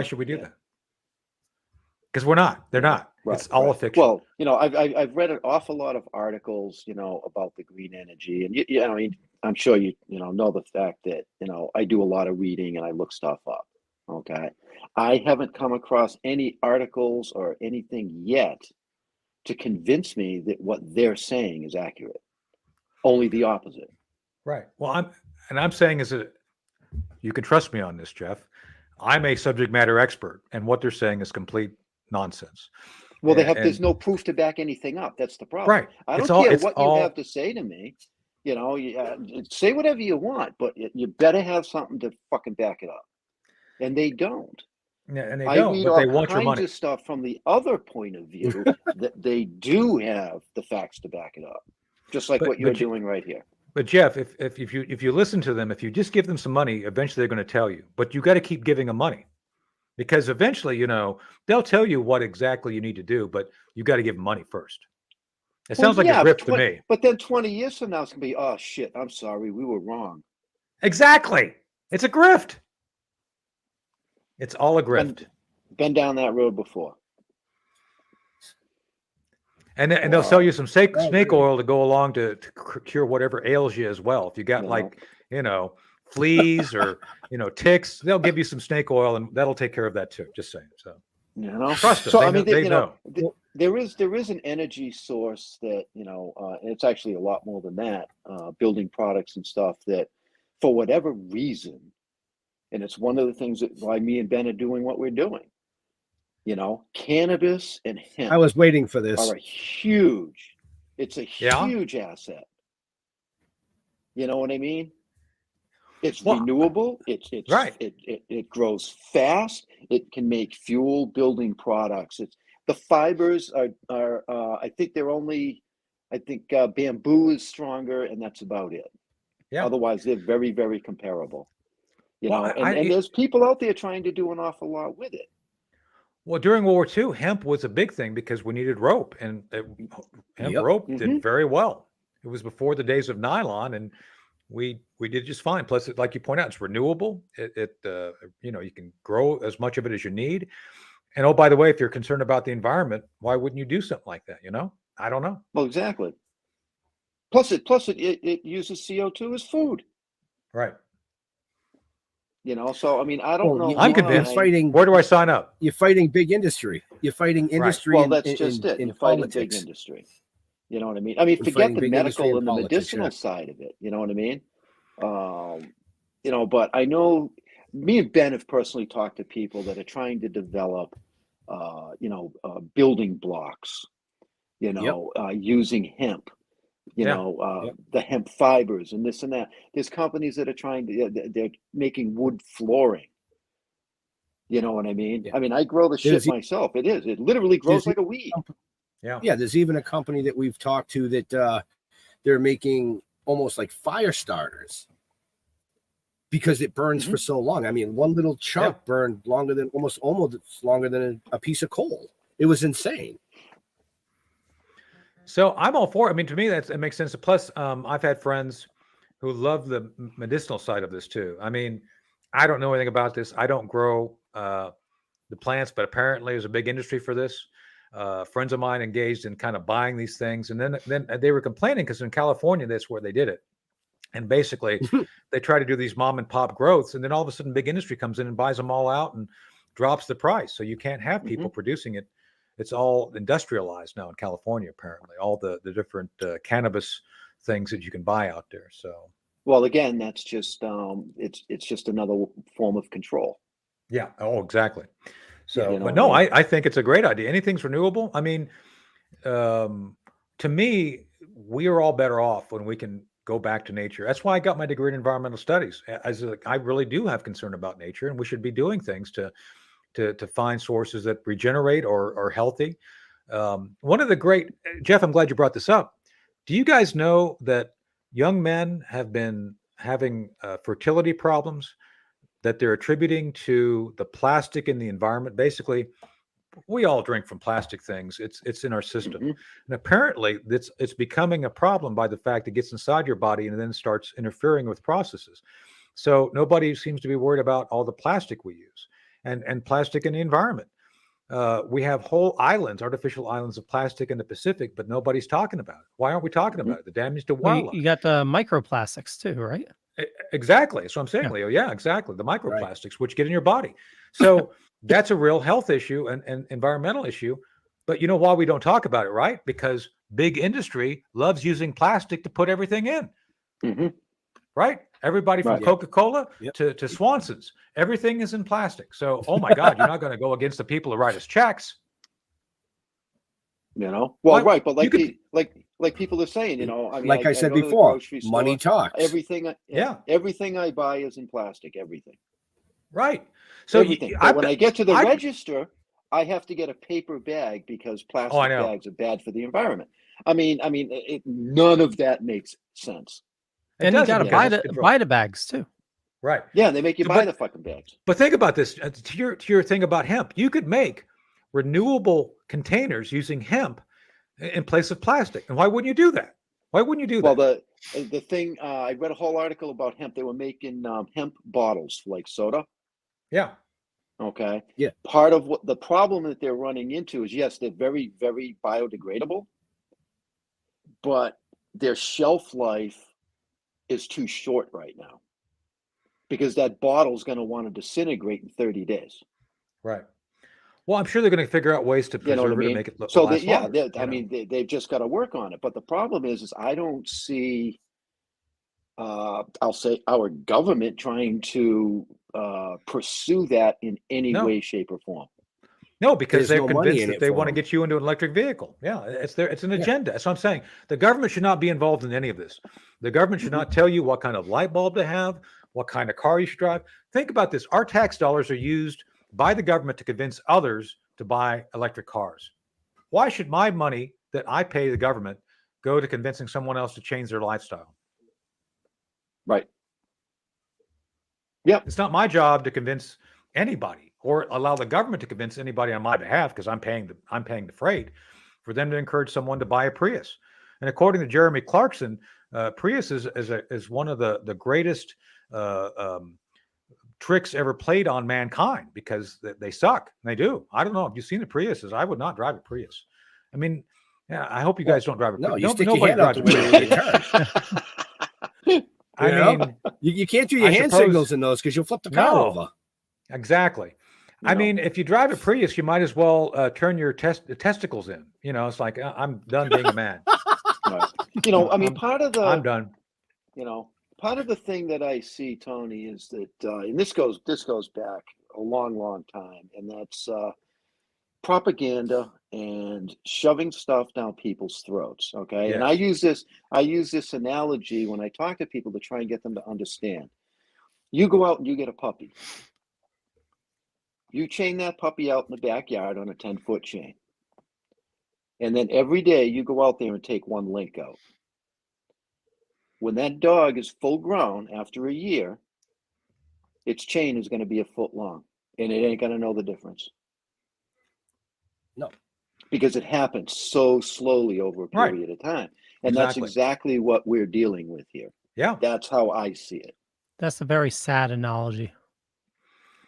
should we do that? Because we're not. They're not. Right, it's all a fiction. Well, I've read an awful lot of articles, about the green energy, and I'm sure you know the fact that I do a lot of reading and I look stuff up. Okay, I haven't come across any articles or anything yet to convince me that what they're saying is accurate. Only the opposite. Right. Well, I'm saying is that you can trust me on this, Jeff. I'm a subject matter expert, and what they're saying is complete nonsense. Well, there's no proof to back anything up. That's the problem. Right. I don't care what you have to say to me. Say whatever you want, but you better have something to fucking back it up. And they don't. Yeah, and they I don't, read but all they want your kinds money. of stuff from the other point of view that they do have the facts to back it up, just like But what you're but you, doing right here. but Jeff, if you listen to them, if you just give them some money, eventually they're going to tell you. But you got to keep giving them money because eventually, they'll tell you what exactly you need to do, but you got to give them money first. It Well, sounds like a yeah, grift to me. but then 20 years from now, it's gonna be, oh shit, I'm sorry, we were wrong. Exactly. It's a grift. It's all a grift. Been down that road before. And they'll sell you some snake agree. oil to go along to cure whatever ails you as well. If you got fleas or ticks, they'll give you some snake oil and that'll take care of that too. Just saying. So trust them. So They know. there is an energy source that and it's actually a lot more than that. Building products and stuff that, for whatever reason, and it's one of the things that why me and Ben are doing what we're doing. Cannabis and hemp. I was waiting for this. Are it's a huge asset. You know what I mean? It's renewable. It's right. It grows fast. It can make fuel, building products. The fibers are I think bamboo is stronger, and that's about it. Yeah. Otherwise, they're very, very comparable. And there's people out there trying to do an awful lot with it. Well, during World War II, hemp was a big thing because we needed rope, and hemp rope did very well. It was before the days of nylon, and we did just fine. Plus, like you point out, it's renewable. You can grow as much of it as you need. And oh, by the way, if you're concerned about the environment, why wouldn't you do something like that? I don't know. Well, exactly. Plus it uses CO2 as food. Right. So I don't know. I'm convinced. Where do I sign up? You're fighting big industry. You're fighting industry. Right. Well, that's just it. You're fighting big industry. You know what I mean? Forget the medical and the medicinal side of it. You know what I mean? But I know me and Ben have personally talked to people that are trying to develop, building blocks, using hemp. The hemp fibers and this and that. There's companies that are they're making wood flooring. You know what I mean? Yeah. I grow the shit myself. It literally grows like a weed. Yeah. There's even a company that we've talked to that they're making almost like fire starters because it burns for so long. One little chunk burned longer than almost longer than a piece of coal. It was insane. So I'm all for it. To me, it makes sense. Plus, I've had friends who love the medicinal side of this too. I don't know anything about this. I don't grow the plants, but apparently there's a big industry for this. Friends of mine engaged in kind of buying these things. And then they were complaining because in California, that's where they did it. And basically they try to do these mom and pop growths. And then all of a sudden big industry comes in and buys them all out and drops the price. So you can't have people producing it. It's all industrialized now in California, apparently, all the different cannabis things that you can buy out there. So, well, again, that's just it's just another form of control. Yeah. Oh, exactly. So, but no, I think it's a great idea. Anything's renewable. To me, we are all better off when we can go back to nature. That's why I got my degree in environmental studies. I really do have concern about nature, and we should be doing things to find sources that regenerate or are healthy. One of the great, Jeff, I'm glad you brought this up. Do you guys know that young men have been having fertility problems that they're attributing to the plastic in the environment? Basically, we all drink from plastic things. It's in our system. And apparently it's becoming a problem by the fact it gets inside your body and then starts interfering with processes. So nobody seems to be worried about all the plastic we use. And plastic in the environment. We have whole islands, artificial islands of plastic in the Pacific, but nobody's talking about it. Why aren't we talking about it? The damage to wildlife. You got the microplastics too, right? Exactly. That's what I'm saying, Leo. Yeah, exactly. The microplastics, which get in your body. So that's a real health issue and environmental issue. But you know why we don't talk about it, right? Because big industry loves using plastic to put everything in. Right? Everybody from Coca-Cola to Swanson's, everything is in plastic. So, oh my God, you're not going to go against the people who write us checks. Well, right, but like people are saying, like I said before, money talks. Everything I buy is in plastic. Everything. Right. So Everything. But when I get to the register, I have to get a paper bag because plastic bags are bad for the environment. I mean, none of that makes sense. And you got to buy the bags too. Right. Yeah, they make you buy the fucking bags. But think about this. To your thing about hemp, you could make renewable containers using hemp in place of plastic. And why wouldn't you do that? Why wouldn't you do that? Well, the thing, I read a whole article about hemp. They were making hemp bottles like soda. Yeah. Okay. Yeah. Part of what the problem that they're running into is, yes, they're very, very biodegradable, but their shelf life is too short right now because that bottle is going to want to disintegrate in 30 days. Right. Well, I'm sure they're going to figure out ways to preserve it and make it look so. Last longer, They've just got to work on it. But the problem is I don't see. I'll say our government trying to pursue that in any way, shape, or form. No, because they're convinced that they want to get you into an electric vehicle. Yeah, it's an agenda. That's what I'm saying. The government should not be involved in any of this. The government should not tell you what kind of light bulb to have, what kind of car you should drive. Think about this. Our tax dollars are used by the government to convince others to buy electric cars. Why should my money that I pay the government go to convincing someone else to change their lifestyle? Right. Yeah. It's not my job to convince anybody or allow the government to convince anybody on my behalf because I'm paying the freight for them to encourage someone to buy a Prius. And according to Jeremy Clarkson, Prius is one of the greatest tricks ever played on mankind because they suck. They do. I don't know if you've seen the Priuses. I would not drive a Prius. I mean, yeah, I hope you guys don't drive a Prius. No, you stick your hand out the window when you turn. I mean, you can't do your hand signals in those because you'll flip the car over. Exactly. I mean, if you drive a Prius, you might as well turn your testicles in. It's like I'm done being a man. Right. I mean, part of the I'm done. Part of the thing that I see, Tony, is that, and this goes back a long, long time, and that's propaganda and shoving stuff down people's throats. Okay, yes. And I use this analogy when I talk to people to try and get them to understand. You go out and you get a puppy. You chain that puppy out in the backyard on a 10-foot chain, and then every day you go out there and take one link out. When that dog is full grown after a year, its chain is going to be a foot long, and it ain't going to know the difference. No. Because it happens so slowly over a period of time. And that's exactly what we're dealing with here. Yeah. That's how I see it. That's a very sad analogy.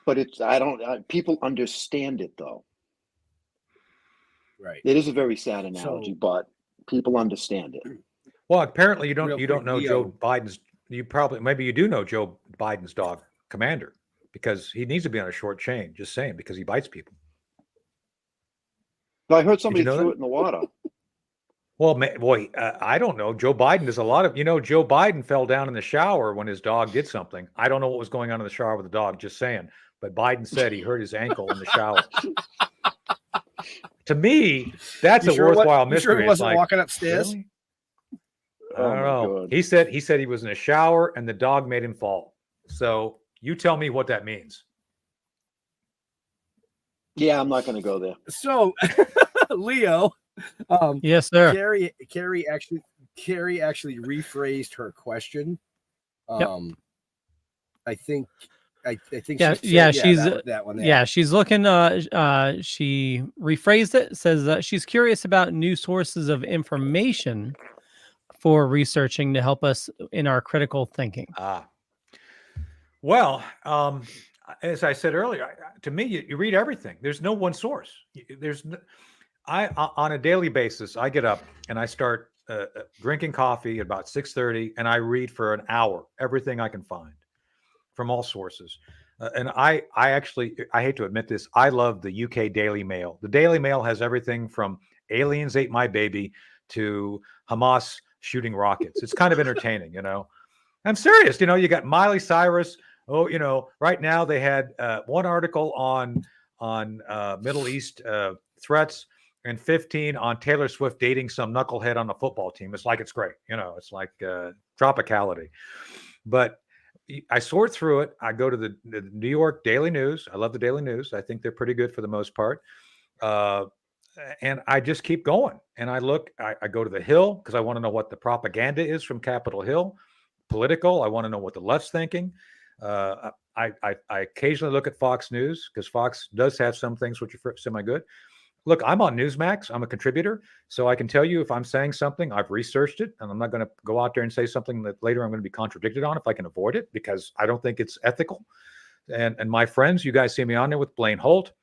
But people understand it though. Right. It is a very sad analogy, but people understand it. Well, apparently you don't know Joe Biden's. Maybe you do know Joe Biden's dog, Commander, because he needs to be on a short chain. Just saying, because he bites people. I heard somebody threw it in the water. Well, boy, I don't know. Joe Biden does a lot of. Joe Biden fell down in the shower when his dog did something. I don't know what was going on in the shower with the dog. Just saying. But Biden said he hurt his ankle in the shower. To me, that's a worthwhile mystery. Sure he wasn't walking upstairs? Really? I don't know. God. He said he was in a shower and the dog made him fall. So you tell me what that means. Yeah, I'm not going to go there. So, Leo, yes, sir. Carrie actually rephrased her question. Yep. I think. Yeah, she's that one. There. Yeah, she's looking. She rephrased it. Says she's curious about new sources of information for researching to help us in our critical thinking. Well, as I said earlier, to me, you read everything. There's no one source. On a daily basis, I get up and I start drinking coffee at about 6:30, and I read for an hour everything I can find from all sources. And I hate to admit this, I love the UK Daily Mail. The Daily Mail has everything from aliens ate my baby to Hamas shooting rockets. It's kind of entertaining, I'm serious. You got Miley Cyrus. Right now they had one article on Middle East threats and 15 on Taylor Swift dating some knucklehead on the football team. It's like it's great. It's like tropicality. But I sort through it. I go to the New York Daily News. I love the Daily News. I think they're pretty good for the most part. And I just keep going. And I go to the Hill because I want to know what the propaganda is from Capitol Hill. Political. I want to know what the left's thinking. I occasionally look at Fox News because Fox does have some things which are semi-good. Look, I'm on Newsmax. I'm a contributor. So I can tell you if I'm saying something, I've researched it, and I'm not going to go out there and say something that later I'm going to be contradicted on if I can avoid it, because I don't think it's ethical. And my friends, you guys see me on there with Blaine Holt.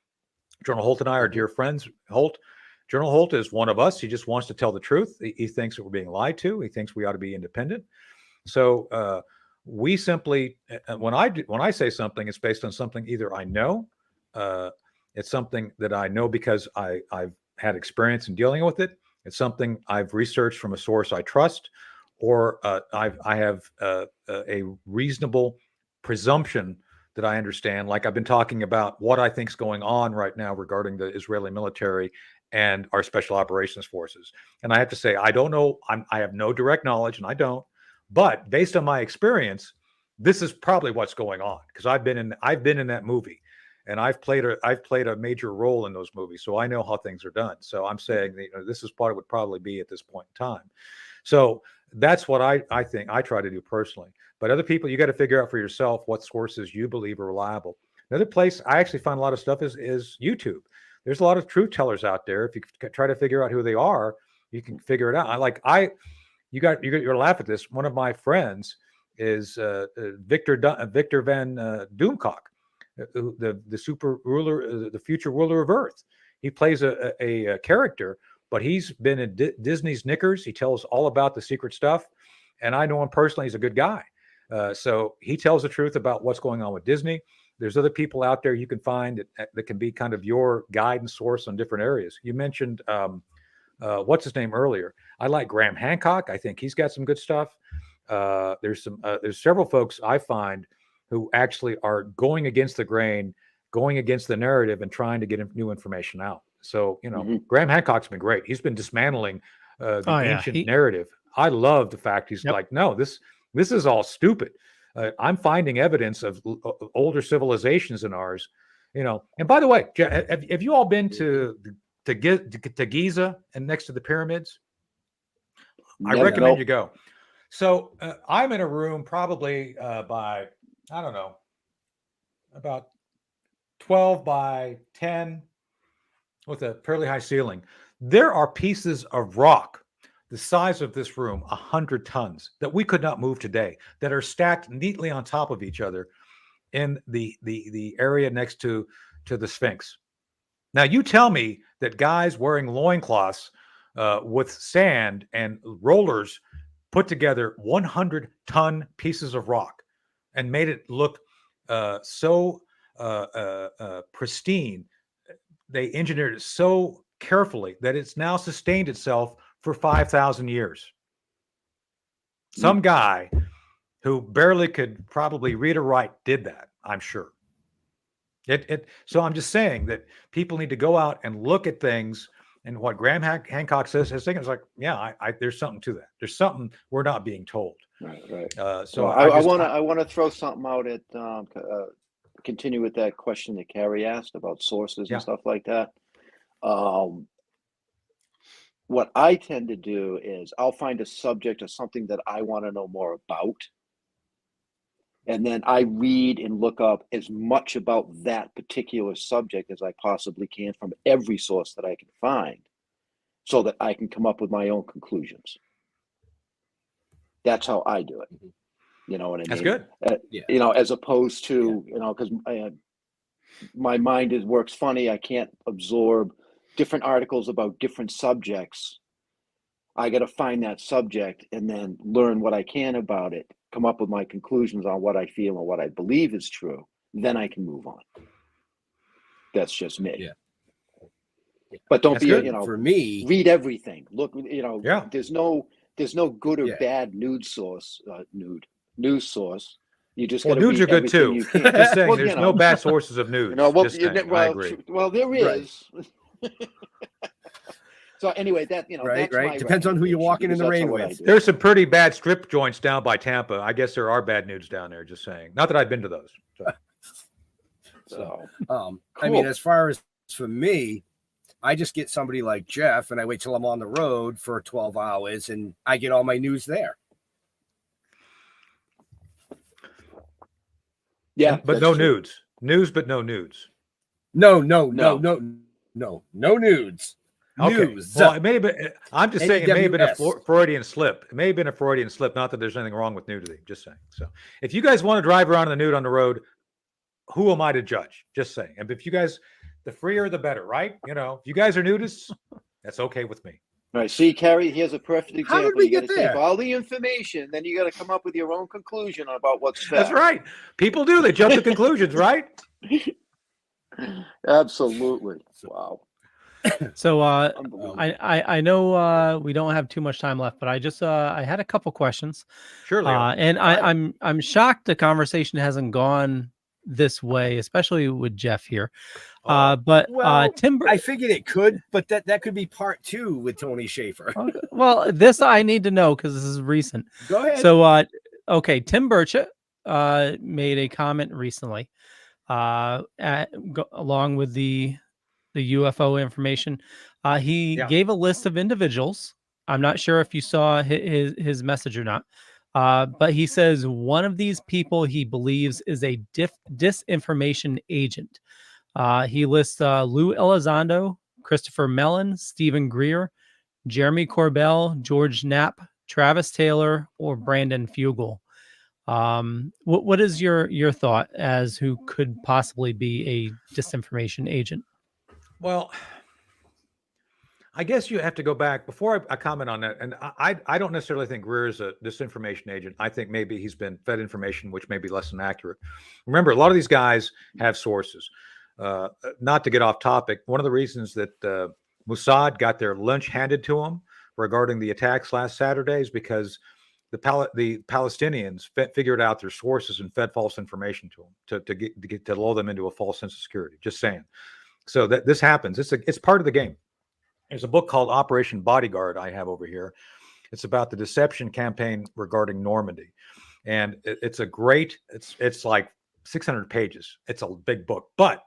General Holt and I are dear friends. General Holt is one of us. He just wants to tell the truth. He thinks that we're being lied to. He thinks we ought to be independent. So we simply, when I say something, it's based on something either I know, it's something that I know because I've had experience in dealing with it. It's something I've researched from a source I trust, or I have a reasonable presumption that I understand. Like I've been talking about what I think is going on right now regarding the Israeli military and our special operations forces. And I have to say, I don't know. I have no direct knowledge, and I don't. But based on my experience, this is probably what's going on, because I've been in that movie. And I've played a major role in those movies, so I know how things are done. So I'm saying that, this is what it would probably be at this point in time. So that's what I think I try to do personally. But other people, you got to figure out for yourself what sources you believe are reliable. Another place I actually find a lot of stuff is YouTube. There's a lot of truth tellers out there. If you try to figure out who they are, you can figure it out. You're laugh at this. One of my friends is Victor Van Doomcock. The super ruler, the future ruler of Earth. He plays a character, but he's been in Disney's knickers. He tells all about the secret stuff, and I know him personally. He's a good guy. So he tells the truth about what's going on with Disney. There's other people out there you can find that can be kind of your guidance source on different areas. You mentioned what's his name earlier. I like Graham Hancock. I think he's got some good stuff. There's several folks I find who actually are going against the grain, going against the narrative, and trying to get new information out. So, Graham Hancock's been great. He's been dismantling the ancient narrative. I love the fact he's like, no, this is all stupid. I'm finding evidence of older civilizations than ours, And by the way, have you all been to Giza and next to the pyramids? I recommend you go. So I'm in a room probably by, I don't know, about 12 by 10 with a fairly high ceiling. There are pieces of rock the size of this room, 100 tons, that we could not move today, that are stacked neatly on top of each other in the area next to the Sphinx. Now, you tell me that guys wearing loincloths with sand and rollers put together 100-ton pieces of rock and made it look so pristine. They engineered it so carefully that it's now sustained itself for 5,000 years. Some guy who barely could probably read or write did that, I'm sure. So I'm just saying that people need to go out and look at things. And what Graham Hancock says, his thing is like, yeah, there's something to that. There's something we're not being told. Right. So well, I want to throw something out at continue with that question that Carrie asked about sources and stuff like that. What I tend to do is I'll find a subject or something that I want to know more about. And then I read and look up as much about that particular subject as I possibly can from every source that I can find, so that I can come up with my own conclusions. That's how I do it. You know what I mean? That's good. As opposed to, because my mind works funny. I can't absorb different articles about different subjects. I got to find that subject and then learn what I can about it, come up with my conclusions on what I feel and what I believe is true. Then I can move on. That's just me. Yeah. But don't That's be, good. For me, read everything. Look, Yeah. there's no good or bad news source. News source. You just got to nudes read are good too. everything you can. Just saying, Well, there's no bad sources of news. Just saying, I agree. Well, there is. Right. So anyway, that, you know, Right, that's right. my Depends on who you're walking in the recommendation, rain because that's with. what I do. There's some pretty bad strip joints down by Tampa. I guess there are bad nudes down there. Just saying. Not that I've been to those. So. So I mean, cool. as far as for me, I just get somebody like Jeff and I wait till I'm on the road for 12 hours and I get all my news there. Yeah, But that's no true. nudes. News, but no nudes. No nudes. Okay. News. Well, it may have been, I'm just saying it may have been a NEWS. Freudian slip. It may have been a Freudian slip. Not that there's anything wrong with nudity. Just saying. So if you guys want to drive around in the nude on the road, who am I to judge? Just saying. And if you guys, the freer, the better, right? You know, if you guys are nudists, that's okay with me. All right, see, Carrie, here's a perfect How example. did we You get got to take there? all the information, then you got to come up with your own conclusion about what's fair. That's right. People do. They jump to conclusions, right? Absolutely. Wow. So Unbelievable. I know we don't have too much time left, but I just I had a couple questions. Sure, Leo. And I'm shocked the conversation hasn't gone this way, especially with Jeff here. But Well, Tim, I figured it could, but that could be part 2 with Tony Schaffer. well, this I need to know because this is recent. Go ahead. So okay, Tim Burchett made a comment recently, along with the UFO information. He gave a list of individuals. I'm not sure if you saw his message or not. But he says one of these people he believes is a disinformation agent. He lists Lou Elizondo, Christopher Mellon, Stephen Greer, Jeremy Corbell, George Knapp, Travis Taylor, or Brandon Fugel. What is your thought as who could possibly be a disinformation agent? Well, I guess you have to go back before I comment on that. And I don't necessarily think Greer is a disinformation agent. I think maybe he's been fed information which may be less than accurate. Remember, a lot of these guys have sources. Not to get off topic, one of the reasons that Mossad got their lunch handed to them regarding the attacks last Saturday is because the Palestinians figured out their sources and fed false information to them to lull them into a false sense of security. Just saying. So that this happens. It's part of the game. There's a book called Operation Bodyguard I have over here. It's about the deception campaign regarding Normandy, and it's a great. It's like 600 pages. It's a big book, but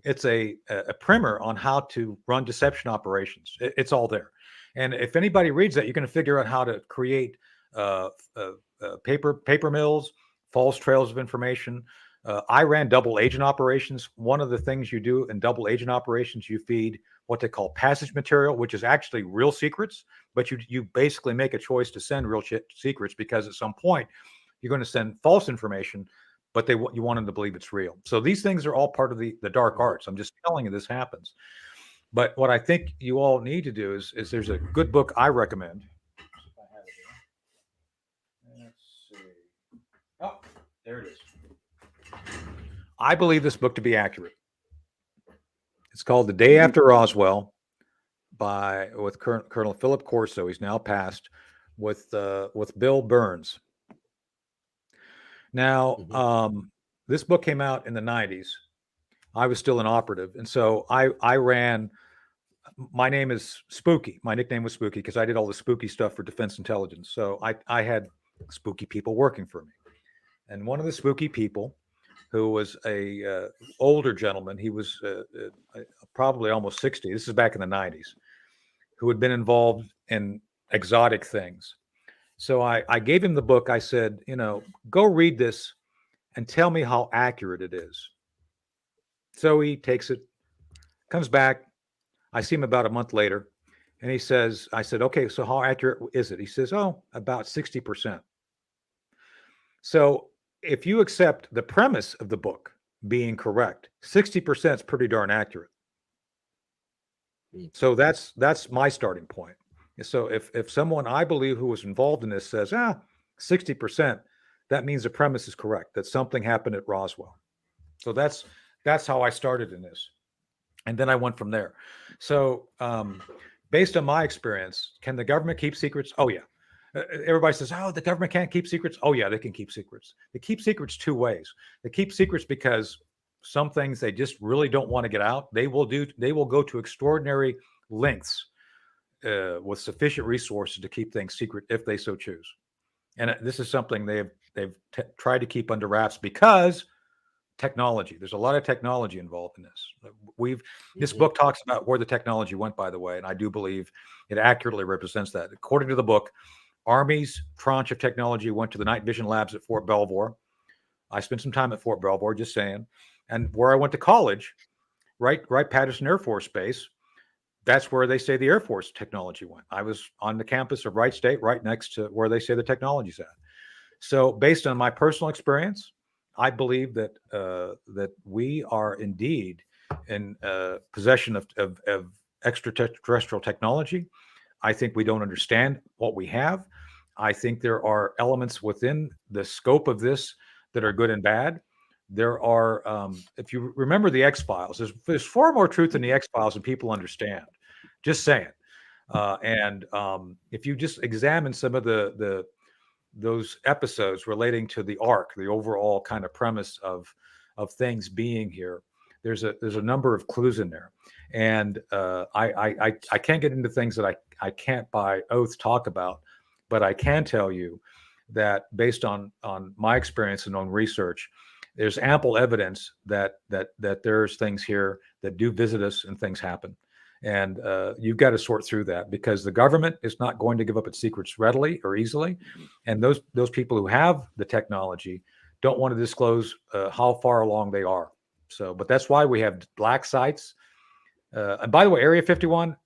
it's a primer on how to run deception operations. It's all there, and if anybody reads that, you're going to figure out how to create paper mills, false trails of information. I ran double agent operations. One of the things you do in double agent operations, you feed what they call passage material, which is actually real secrets, but you basically make a choice to send real secrets because at some point you're going to send false information, but you want them to believe it's real. So these things are all part of the dark arts. I'm just telling you this happens. But what I think you all need to do is there's a good book I recommend. Let's see. Oh, there it is. I believe this book to be accurate. It's called The Day After Roswell with Colonel Philip Corso. He's now passed with Bill Burns. Now, this book came out in the 90s. I was still an operative. And so I ran, my name is Spooky. My nickname was Spooky because I did all the spooky stuff for defense intelligence. So I had spooky people working for me. And one of the spooky people, who was a older gentleman, he was probably almost 60. This is back in the 90s, who had been involved in exotic things. So I gave him the book. I said, go read this and tell me how accurate it is. So he takes it, comes back. I see him about a month later, and he says, I said, okay, so how accurate is it? He says, about 60%. So if you accept the premise of the book being correct, 60% is pretty darn accurate. So that's my starting point. So if someone I believe who was involved in this says, 60%, that means the premise is correct, that something happened at Roswell. So that's how I started in this. And then I went from there. So based on my experience, can the government keep secrets? Oh, yeah. Everybody says, the government can't keep secrets. Oh, yeah, they can keep secrets. They keep secrets two ways. They keep secrets because some things they just really don't want to get out. They will go to extraordinary lengths with sufficient resources to keep things secret if they so choose. And this is something they've tried to keep under wraps because technology. There's a lot of technology involved in this. This book talks about where the technology went, by the way, and I do believe it accurately represents that. According to the book, Army's tranche of technology went to the night vision labs at Fort Belvoir. I spent some time at Fort Belvoir, just saying. And where I went to college, right Patterson Air Force Base, that's where they say the Air Force technology went. I was on the campus of Wright State, right next to where they say the technology's at. So based on my personal experience, I believe that that we are indeed in possession of extraterrestrial technology. I think we don't understand what we have. I think there are elements within the scope of this that are good and bad. There are, if you remember the X-Files, there's far more truth in the X-Files than people understand. Just saying. And if you just examine some of those episodes relating to the arc, the overall kind of premise of things being here, there's a number of clues in there. And I can't get into things that I can't by oath talk about, but I can tell you that based on my experience and on research, there's ample evidence that there's things here that do visit us and things happen. And you've got to sort through that because the government is not going to give up its secrets readily or easily. And those people who have the technology don't want to disclose how far along they are. So, but that's why we have black sites. And by the way, Area 51,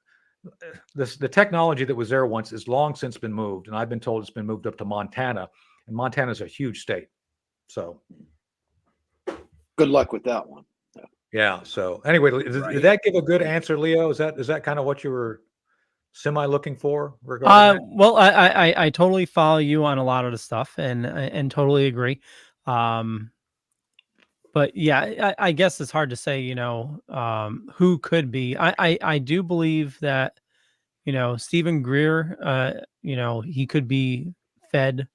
the technology that was there once is long since been moved. And I've been told it's been moved up to Montana. And Montana is a huge state. So good luck with that one. Yeah. So anyway, did that give a good answer, Leo? Is that kind of what you were semi looking for regarding that? Well, I totally follow you on a lot of the stuff and totally agree. But yeah, I guess it's hard to say, who could be. I do believe that, Stephen Greer, he could be fed,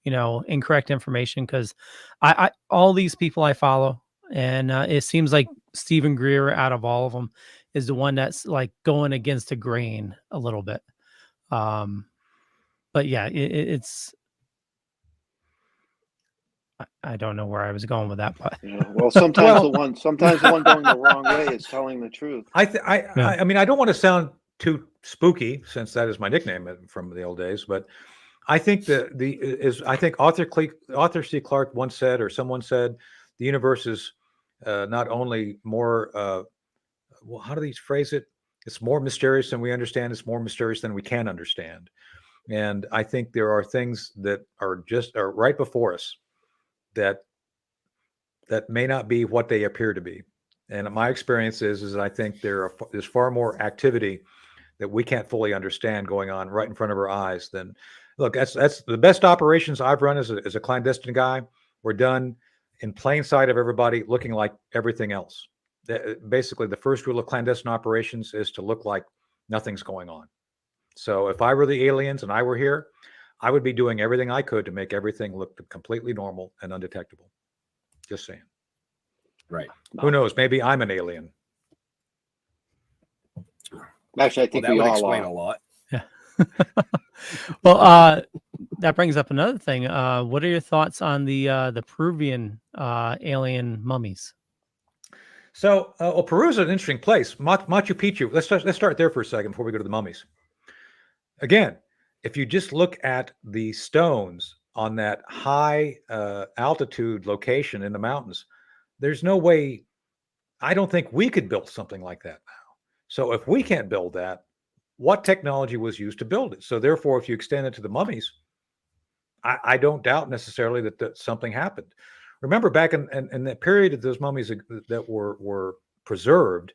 incorrect information because I all these people I follow, and it seems like Stephen Greer out of all of them is the one that's like going against the grain a little bit. But yeah, it's I don't know where I was going with that, but well, sometimes the one going the wrong way is telling the truth. I mean, I don't want to sound too spooky since that is my nickname from the old days, but I think I think Arthur C. Clarke once said, or someone said, the universe is not only more, well, how do these phrase it? It's more mysterious than we understand. It's more mysterious than we can understand. And I think there are things that are right before us that may not be what they appear to be. And my experience is that I think there's far more activity that we can't fully understand going on right in front of our eyes than, look, that's the best operations I've run as a clandestine guy were done in plain sight of everybody, looking like everything else. Basically, the first rule of clandestine operations is to look like nothing's going on. So if I were the aliens and I were here, I would be doing everything I could to make everything look completely normal and undetectable. Just saying. Right. Who knows? Maybe I'm an alien. Actually, I think that we would all explain are. a lot. yeah. Well, that brings up another thing. What are your thoughts on the Peruvian alien mummies? So, Peru is an interesting place. Machu Picchu. Let's start there for a second before we go to the mummies. Again, if you just look at the stones on that high altitude location in the mountains, there's no way. I don't think we could build something like that now. So, if we can't build that, what technology was used to build it? So, therefore, if you extend it to the mummies, I don't doubt necessarily that something happened. Remember, back in the period of those mummies that were preserved,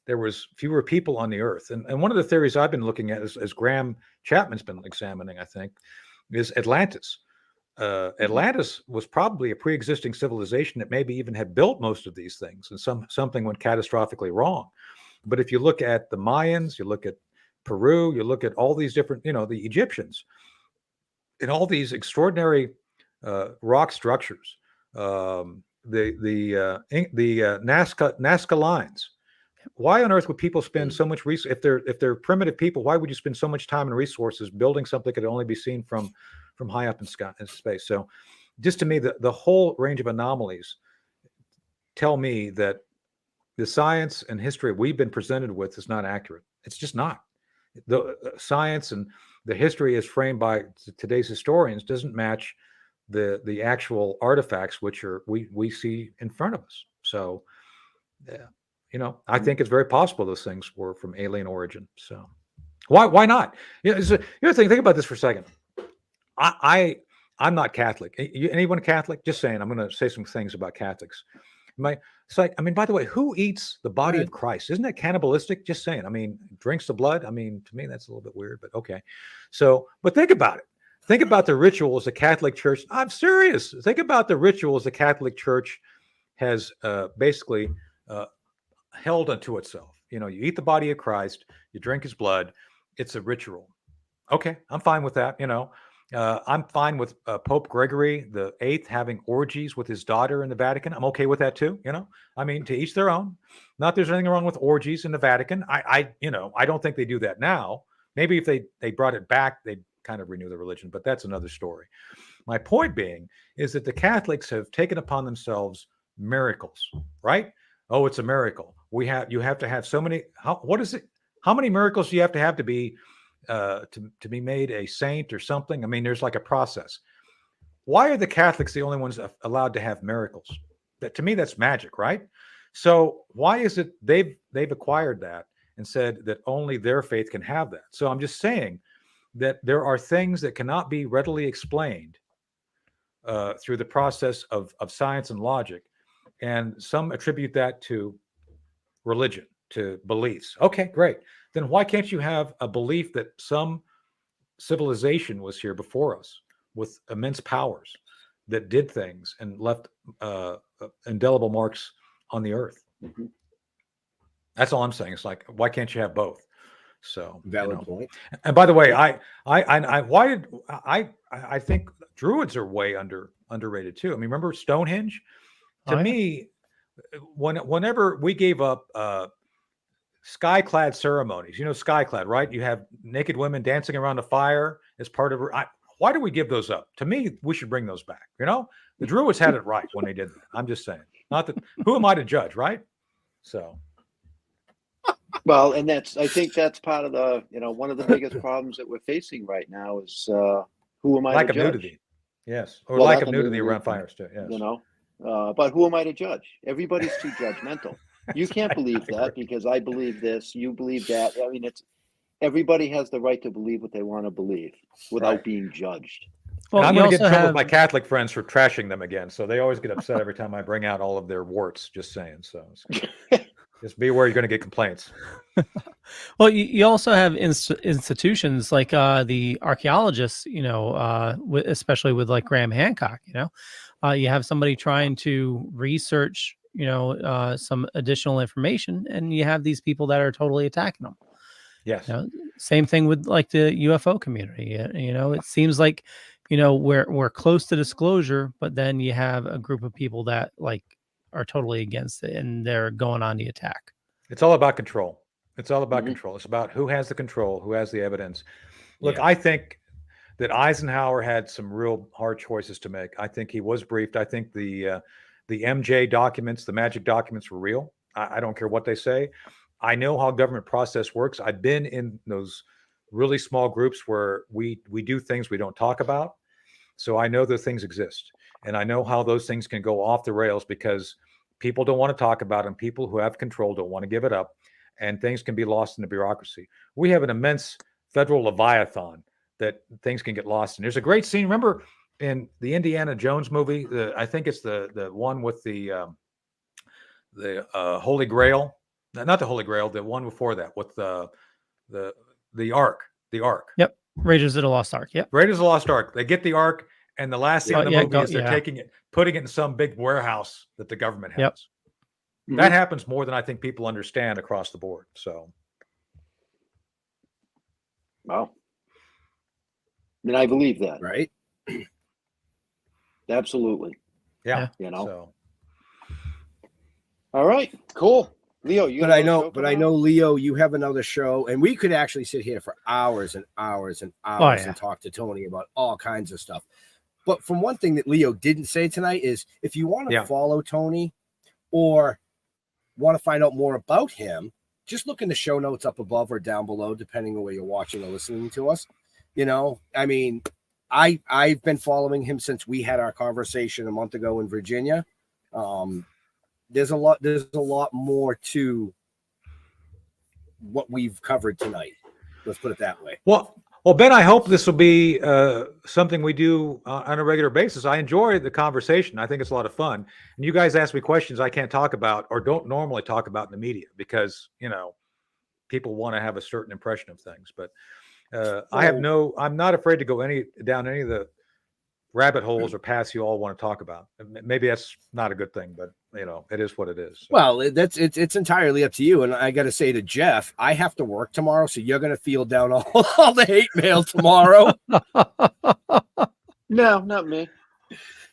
there was fewer people on the earth. And one of the theories I've been looking at, as Graham Chapman's been examining, I think, is Atlantis. Atlantis was probably a pre-existing civilization that maybe even had built most of these things, and something went catastrophically wrong. But if you look at the Mayans, you look at Peru, you look at all these different, the Egyptians, and all these extraordinary rock structures, the Nazca lines, why on earth would people spend so much if they're primitive people? Why would you spend so much time and resources building something that could only be seen from high up in space? So, just to me, the whole range of anomalies tell me that the science and history we've been presented with is not accurate. It's just not. The science and the history as framed by today's historians doesn't match the actual artifacts which we see in front of us. So, yeah, I think it's very possible those things were from alien origin. So, why not? Here's the thing. Think about this for a second. I'm not Catholic. Anyone Catholic? Just saying. I'm going to say some things about Catholics. It's like, by the way, who eats the body of Christ? Isn't that cannibalistic? Just saying. Drinks the blood. To me, that's a little bit weird, but okay. So, but think about it. Think about the rituals the Catholic Church. I'm serious. Think about the rituals the Catholic Church has basically held unto itself. You eat the body of Christ. You drink his blood. It's a ritual. Okay, I'm fine with that. I'm fine with Pope Gregory the VIII having orgies with his daughter in the Vatican. I'm okay with that too. To each their own. Not there's anything wrong with orgies in the Vatican. I don't think they do that now. Maybe if they brought it back, they'd kind of renew the religion, but that's another story. My point being is that the Catholics have taken upon themselves miracles, right? Oh, it's a miracle. You have to have so many. What is it? How many miracles do you have to be to be made a saint or something? There's like a process. Why are the Catholics the only ones allowed to have miracles? To me, that's magic, right? So why is it they've acquired that and said that only their faith can have that? So I'm just saying that there are things that cannot be readily explained through the process of science and logic, and some attribute that to religion, to beliefs. Okay, great. Then why can't you have a belief that some civilization was here before us with immense powers that did things and left indelible marks on the earth? Mm-hmm. That's all I'm saying. It's like, why can't you have both? So valid point. And by the way, I think druids are way underrated too. Remember Stonehenge? To me, whenever we gave up skyclad ceremonies, skyclad, right? You have naked women dancing around a fire as part of. Why do we give those up? To me, we should bring those back. The Druids had it right when they did that. I'm just saying. Not that. Who am I to judge, right? So. Well, and I think that's part of the, one of the biggest problems that we're facing right now is who am I lack to of judge? Nudity. Yes, or lack of nudity around fires too. Yes. But who am I to judge? Everybody's too judgmental. You can't believe that because I believe this, you believe that. It's everybody has the right to believe what they want to believe without being judged. Well, I'm going to get in trouble with my Catholic friends for trashing them again, so they always get upset every time I bring out all of their warts. Just saying. So just be aware you're going to get complaints. Well, you also have institutions like the archaeologists, especially with like Graham Hancock. You have somebody trying to research, some additional information, and you have these people that are totally attacking them. Yes. Same thing with like the UFO community. It seems like, we're close to disclosure, but then you have a group of people that like are totally against it and they're going on the attack. It's all about control. It's all about control. It's about who has the control, who has the evidence. Look, I think that Eisenhower had some real hard choices to make. I think he was briefed. I think the MJ documents, the magic documents were real. I don't care what they say. I know how government process works. I've been in those really small groups where we do things we don't talk about. So I know those things exist. And I know how those things can go off the rails because people don't want to talk about them. People who have control don't want to give it up. And things can be lost in the bureaucracy. We have an immense federal leviathan that things can get lost in. There's a great scene. Remember in the Indiana Jones movie, I think it's the one with the Holy Grail. Not the Holy Grail, the one before that with the Ark. The Ark. Yep. Raiders of the Lost Ark. Yep. Raiders of the Lost Ark. They get the Ark, and the last scene of the movie is they're taking it, putting it in some big warehouse that the government has. Yep. That happens more than I think people understand across the board. So, well, I believe that. Right. Absolutely. Yeah. So. So. All right. Cool. Leo, you But got I another know, show but coming I up? know, Leo, you have another show, and we could actually sit here for hours and hours and hours yeah. and talk to Tony about all kinds of stuff. But from one thing that Leo didn't say tonight is if you want to follow Tony or want to find out more about him, just look in the show notes up above or down below, depending on where you're watching or listening to us. You know, I mean, I've been following him since we had our conversation a month ago in Virginia. There's a lot more to what we've covered tonight. Let's put it that way. Well, Ben, I hope this will be something we do on a regular basis. I enjoy the conversation. I think it's a lot of fun. And you guys ask me questions I can't talk about or don't normally talk about in the media because, you know, people want to have a certain impression of things. But I'm not afraid to go down any of the rabbit holes or paths you all want to talk about. Maybe that's not a good thing, but you know, it is what it is. So. Well, it's entirely up to you. And I got to say to Jeff, I have to work tomorrow, so you're going to feel down all the hate mail tomorrow. No, not me.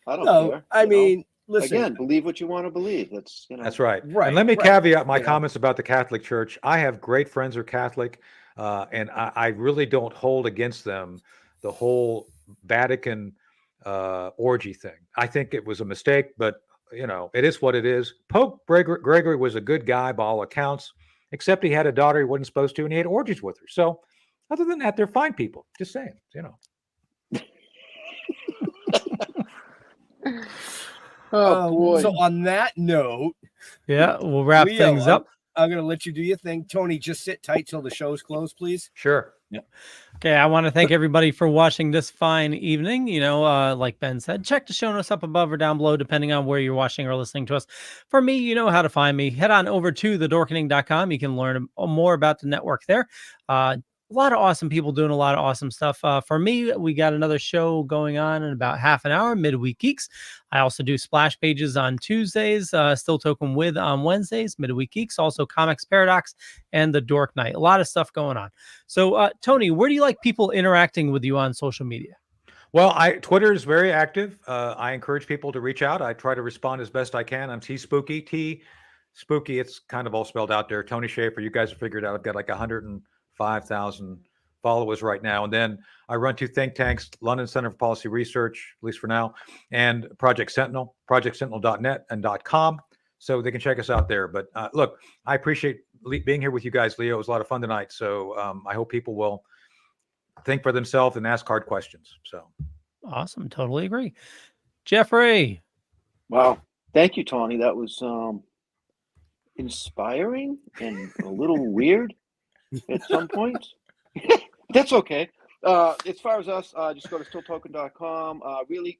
I don't care. I mean, listen. Again, believe what you want to believe. That's right. Right. And let me caveat my comments about the Catholic Church. I have great friends who are Catholic, and I really don't hold against them the whole Vatican orgy thing. I think it was a mistake, but you know, it is what it is. Pope Gregory was a good guy by all accounts, except he had a daughter he wasn't supposed to, and he had orgies with her. So other than that, they're fine people. Just saying, you know. Oh boy. So on that note, we'll wrap things up. I'm going to let you do your thing. Tony, just sit tight till the show's closed, please. Sure. Yeah. Okay. I want to thank everybody for watching this fine evening. You know, like Ben said, check the show notes up above or down below, depending on where you're watching or listening to us. For me, you know how to find me. Head on over to thedorkening.com. You can learn more about the network there. A lot of awesome people doing a lot of awesome stuff. For me, we got another show going on in about half an hour, Midweek Geeks. I also do splash pages on Tuesdays, Still Token with on Wednesdays, Midweek Geeks, also Comics Paradox and the Dork Night. A lot of stuff going on. So, Tony, where do you like people interacting with you on social media? Well, Twitter is very active. I encourage people to reach out. I try to respond as best I can. I'm T-Spooky. It's kind of all spelled out there. Tony Schaffer, you guys have figured out I've got like 105,000 followers right now. And then I run two think tanks, London Center for Policy Research, at least for now, and Project Sentinel, projectsentinel.net and .com. So they can check us out there. But look, I appreciate being here with you guys, Leo. It was a lot of fun tonight. So I hope people will think for themselves and ask hard questions. So awesome. Totally agree. Jeffrey. Wow. Thank you, Tony. That was inspiring and a little weird at some points. That's okay. As far as us, just go to stilltoken.com. Really,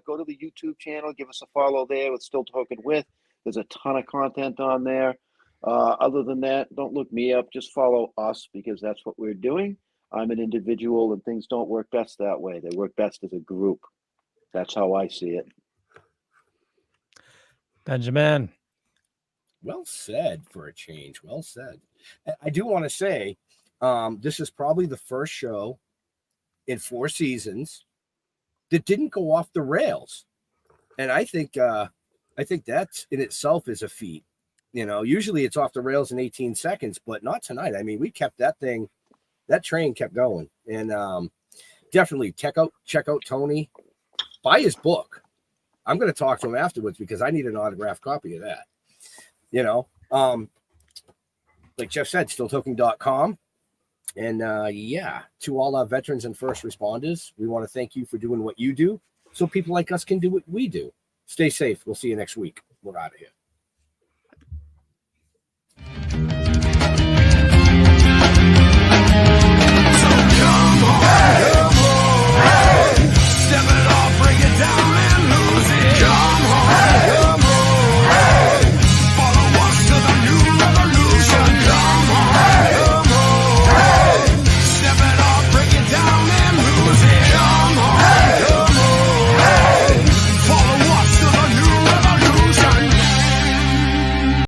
go to the YouTube channel, give us a follow there with Still Token with. There's a ton of content on there. Other than that, don't look me up. Just follow us because that's what we're doing. I'm an individual and things don't work best that way. They work best as a group. That's how I see it. Benjamin. Well said for a change. Well said. I do want to say, this is probably the first show in 4 seasons that didn't go off the rails. And I think that in itself is a feat. Usually it's off the rails in 18 seconds, but not tonight. I mean, we kept that train kept going. And definitely check out Tony. Buy his book. I'm going to talk to him afterwards because I need an autographed copy of that. Like Jeff said, stilltoken.com. And to all our veterans and first responders, we want to thank you for doing what you do so people like us can do what we do. Stay safe. We'll see you next week. We're out of here. Step it off, break it down and lose it. Come on.